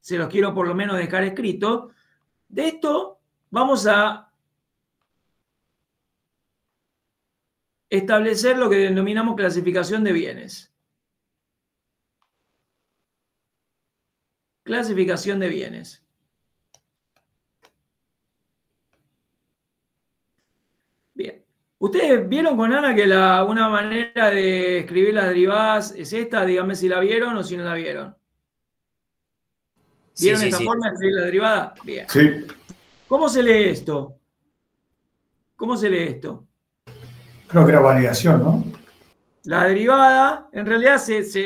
se los quiero por lo menos dejar escrito. De esto vamos a establecer lo que denominamos clasificación de bienes. Clasificación de bienes. Bien. ¿Ustedes vieron con Ana que una manera de escribir las derivadas es esta? Díganme si la vieron o si no la vieron. ¿Vieron esta forma de escribir la derivada? Bien. Sí. ¿Cómo se lee esto? ¿Cómo se lee esto? Creo que era variación, ¿no? La derivada, en realidad,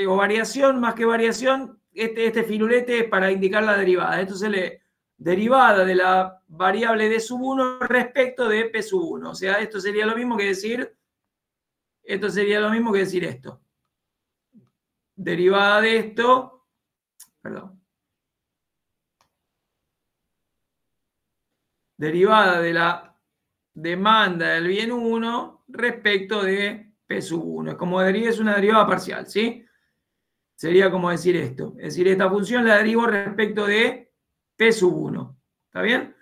o variación más que variación, este firulete es para indicar la derivada. Esto se lee derivada de la variable d sub 1 respecto de p sub 1. O sea, esto sería lo mismo que decir esto. Derivada de esto, perdón. Derivada de la demanda del bien 1 respecto de p sub 1. Como es una derivada parcial, ¿sí? Sería como decir esto. Es decir, esta función la derivo respecto de p sub 1. ¿Está bien?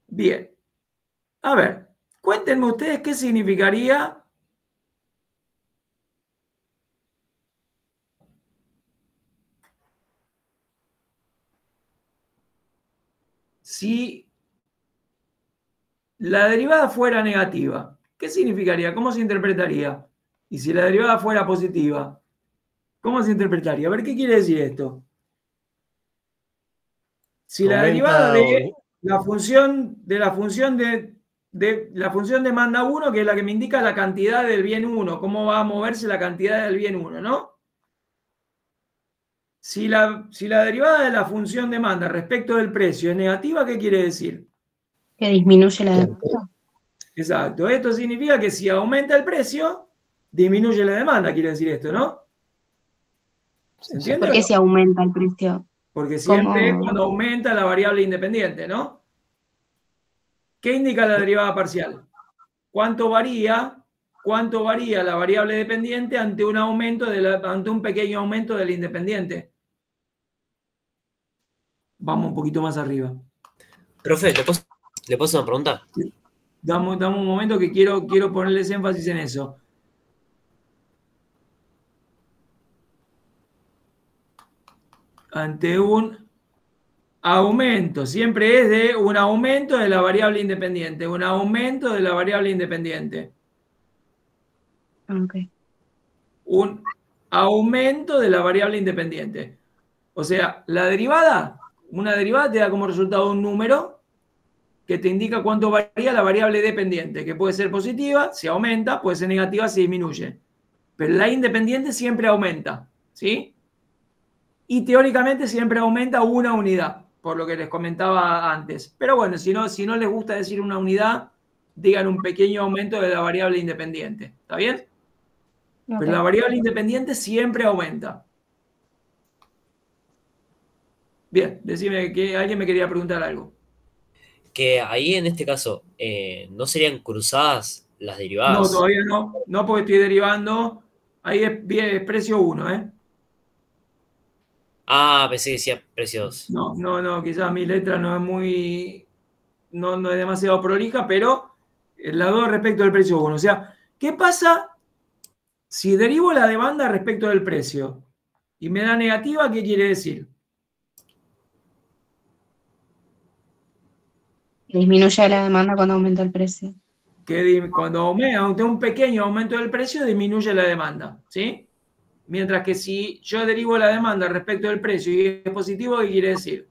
Bien. A ver, cuéntenme ustedes qué significaría si la derivada fuera negativa. ¿Qué significaría? ¿Cómo se interpretaría? Y si la derivada fuera positiva, ¿cómo se interpretaría? A ver, ¿qué quiere decir esto? Si la derivada de la función de demanda 1, que es la que me indica la cantidad del bien 1, cómo va a moverse la cantidad del bien 1, ¿no? Si la derivada de la función demanda respecto del precio es negativa, ¿qué quiere decir? Que disminuye la demanda. Exacto. Esto significa que si aumenta el precio, disminuye la demanda, quiere decir esto, ¿no? ¿Se entiende? ¿Por qué si aumenta el precio? Porque siempre es cuando aumenta la variable independiente, ¿no? ¿Qué indica la derivada parcial? ¿Cuánto varía la variable dependiente ante un pequeño aumento de la independiente? Vamos un poquito más arriba. Profe, ¿le puedo hacer una pregunta? Dame un momento que quiero ponerles énfasis en eso. Ante un aumento, siempre es de un aumento de la variable independiente, un aumento de la variable independiente. Okay. Un aumento de la variable independiente. O sea, una derivada te da como resultado un número que te indica cuánto varía la variable dependiente, que puede ser positiva si aumenta, puede ser negativa si disminuye. Pero la independiente siempre aumenta, ¿sí? Y teóricamente siempre aumenta una unidad, por lo que les comentaba antes. Pero bueno, si no les gusta decir una unidad, digan un pequeño aumento de la variable independiente. ¿Está bien? Okay. Pero la variable independiente siempre aumenta. Bien, decime que alguien me quería preguntar algo. que ahí en este caso, ¿no serían cruzadas las No, derivadas? todavía no. No, porque estoy derivando. Ahí es precio 1, ¿eh? Ah, pensé que decía precio 2. No, quizás mi letra no es muy. No es demasiado prolija, pero la 2 respecto del precio 1. O sea, ¿qué pasa si derivo la demanda respecto del precio y me da negativa? ¿Qué quiere decir? Disminuye la demanda cuando aumenta el precio. Que cuando aumenta un pequeño aumento del precio, disminuye la demanda, ¿sí? Mientras que si yo derivo la demanda respecto del precio y es positivo, ¿qué quiere decir?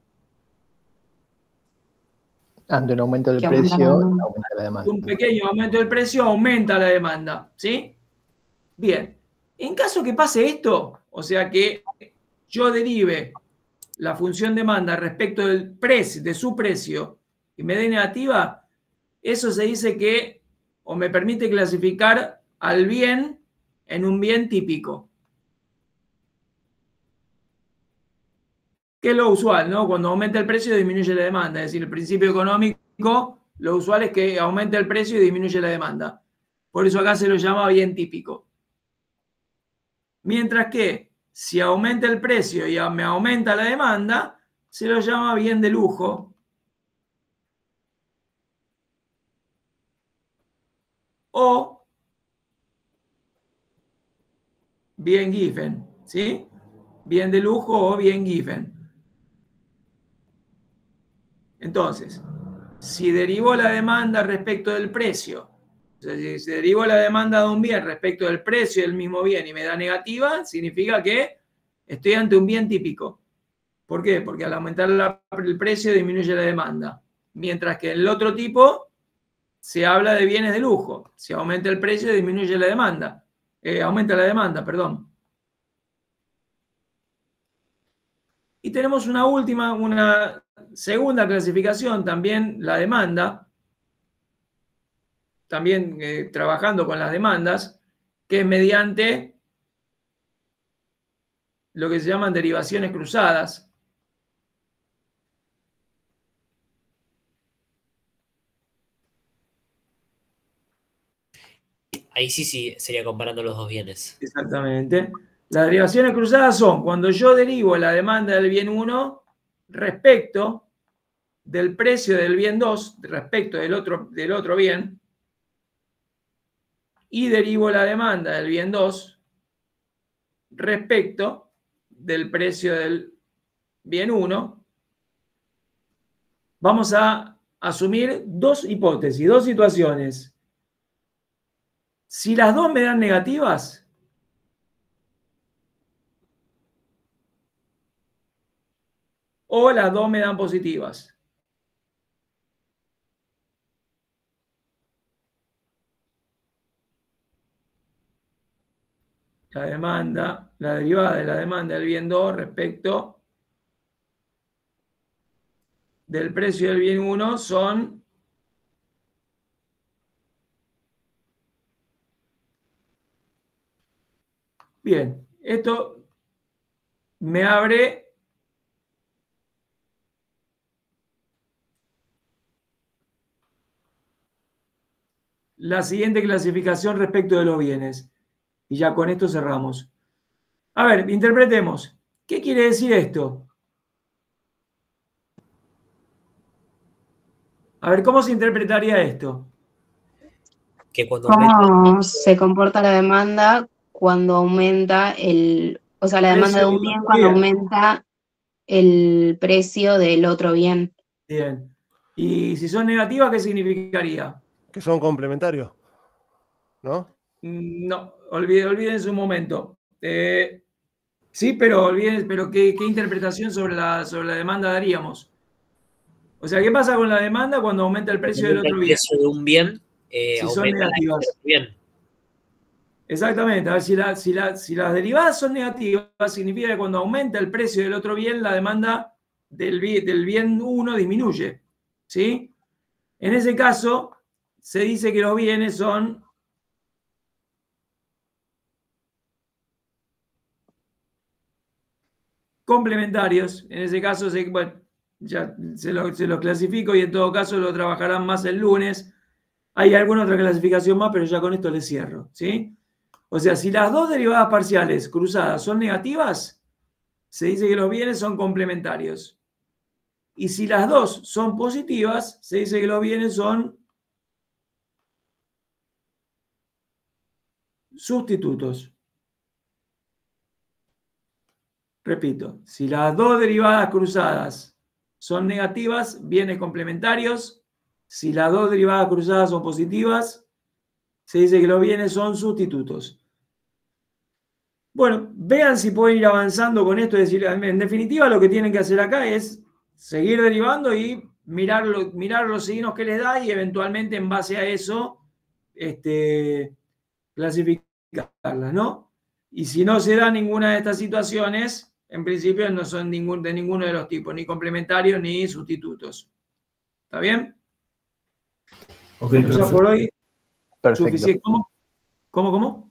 Ante un aumento del Que aumenta la precio, demanda. aumenta la demanda. Un pequeño aumento del precio aumenta la demanda, ¿sí? Bien, en caso que pase esto, o sea que yo derive la función demanda respecto del precio, de su precio, y me dé negativa, eso se dice que, o me permite clasificar al bien en un bien típico. Que es lo usual, ¿no? Cuando aumenta el precio disminuye la demanda, es decir, el principio económico, lo usual es que aumente el precio y disminuye la demanda. Por eso acá se lo llama bien típico. Mientras que si aumenta el precio y me aumenta la demanda, se lo llama bien de lujo. O bien given, ¿sí? Bien de lujo o bien given. Entonces, si derivo la demanda respecto del precio, o sea, si se derivo la demanda de un bien respecto del precio del mismo bien y me da negativa, significa que estoy ante un bien típico. ¿Por qué? Porque al aumentar el precio disminuye la demanda. Mientras que en el otro tipo se habla de bienes de lujo. Si aumenta el precio disminuye la demanda. Aumenta la demanda, perdón. Y tenemos una segunda clasificación, también la demanda, también trabajando con las demandas, que es mediante lo que se llaman derivaciones cruzadas. Ahí sí sería comparando los dos bienes. Exactamente. Las derivaciones cruzadas son cuando yo derivo la demanda del bien 1 respecto del precio del bien 2, respecto del otro bien, y derivo la demanda del bien 2 respecto del precio del bien 1. Vamos a asumir dos hipótesis, dos situaciones. Si las dos me dan negativas, o las dos me dan positivas. La demanda, la derivada de la demanda del bien 2 respecto del precio del bien 1 son bien. Esto me abre la siguiente clasificación respecto de los bienes. Y ya con esto cerramos. A ver, interpretemos. ¿Qué quiere decir esto? A ver, ¿cómo se interpretaría esto? Que cuando ¿Cómo se comporta la demanda cuando aumenta o sea, la demanda de un bien cuando aumenta el precio del otro bien? Bien. Y si son negativas, ¿qué significaría? Que son complementarios, ¿no? No, olviden su momento. Sí, pero ¿qué interpretación sobre la demanda daríamos? O sea, ¿qué pasa con la demanda cuando aumenta el precio del otro bien? El precio de un bien Si son aumenta negativas. el bien. Exactamente. A ver, si las derivadas son negativas, significa que cuando aumenta el precio del otro bien, la demanda del bien 1 disminuye. ¿Sí? En ese caso, se dice que los bienes son complementarios. En ese caso, bueno, ya se lo clasifico y en todo caso lo trabajarán más el lunes. Hay alguna otra clasificación más, pero ya con esto les cierro, ¿sí? O sea, si las dos derivadas parciales cruzadas son negativas, se dice que los bienes son complementarios. Y si las dos son positivas, se dice que los bienes son sustitutos. Repito, si las dos derivadas cruzadas son negativas, bienes complementarios. Si las dos derivadas cruzadas son positivas, se dice que los bienes son sustitutos. Bueno, vean si pueden ir avanzando con esto. Es decir, en definitiva, lo que tienen que hacer acá es seguir derivando y mirar los signos que les da y eventualmente en base a eso clasificarlas, ¿no? Y si no se da ninguna de estas situaciones, en principio no son de ninguno de los tipos, ni complementarios ni sustitutos. ¿Está bien? Ok, ya por hoy, Perfecto. suficiente. ¿Cómo?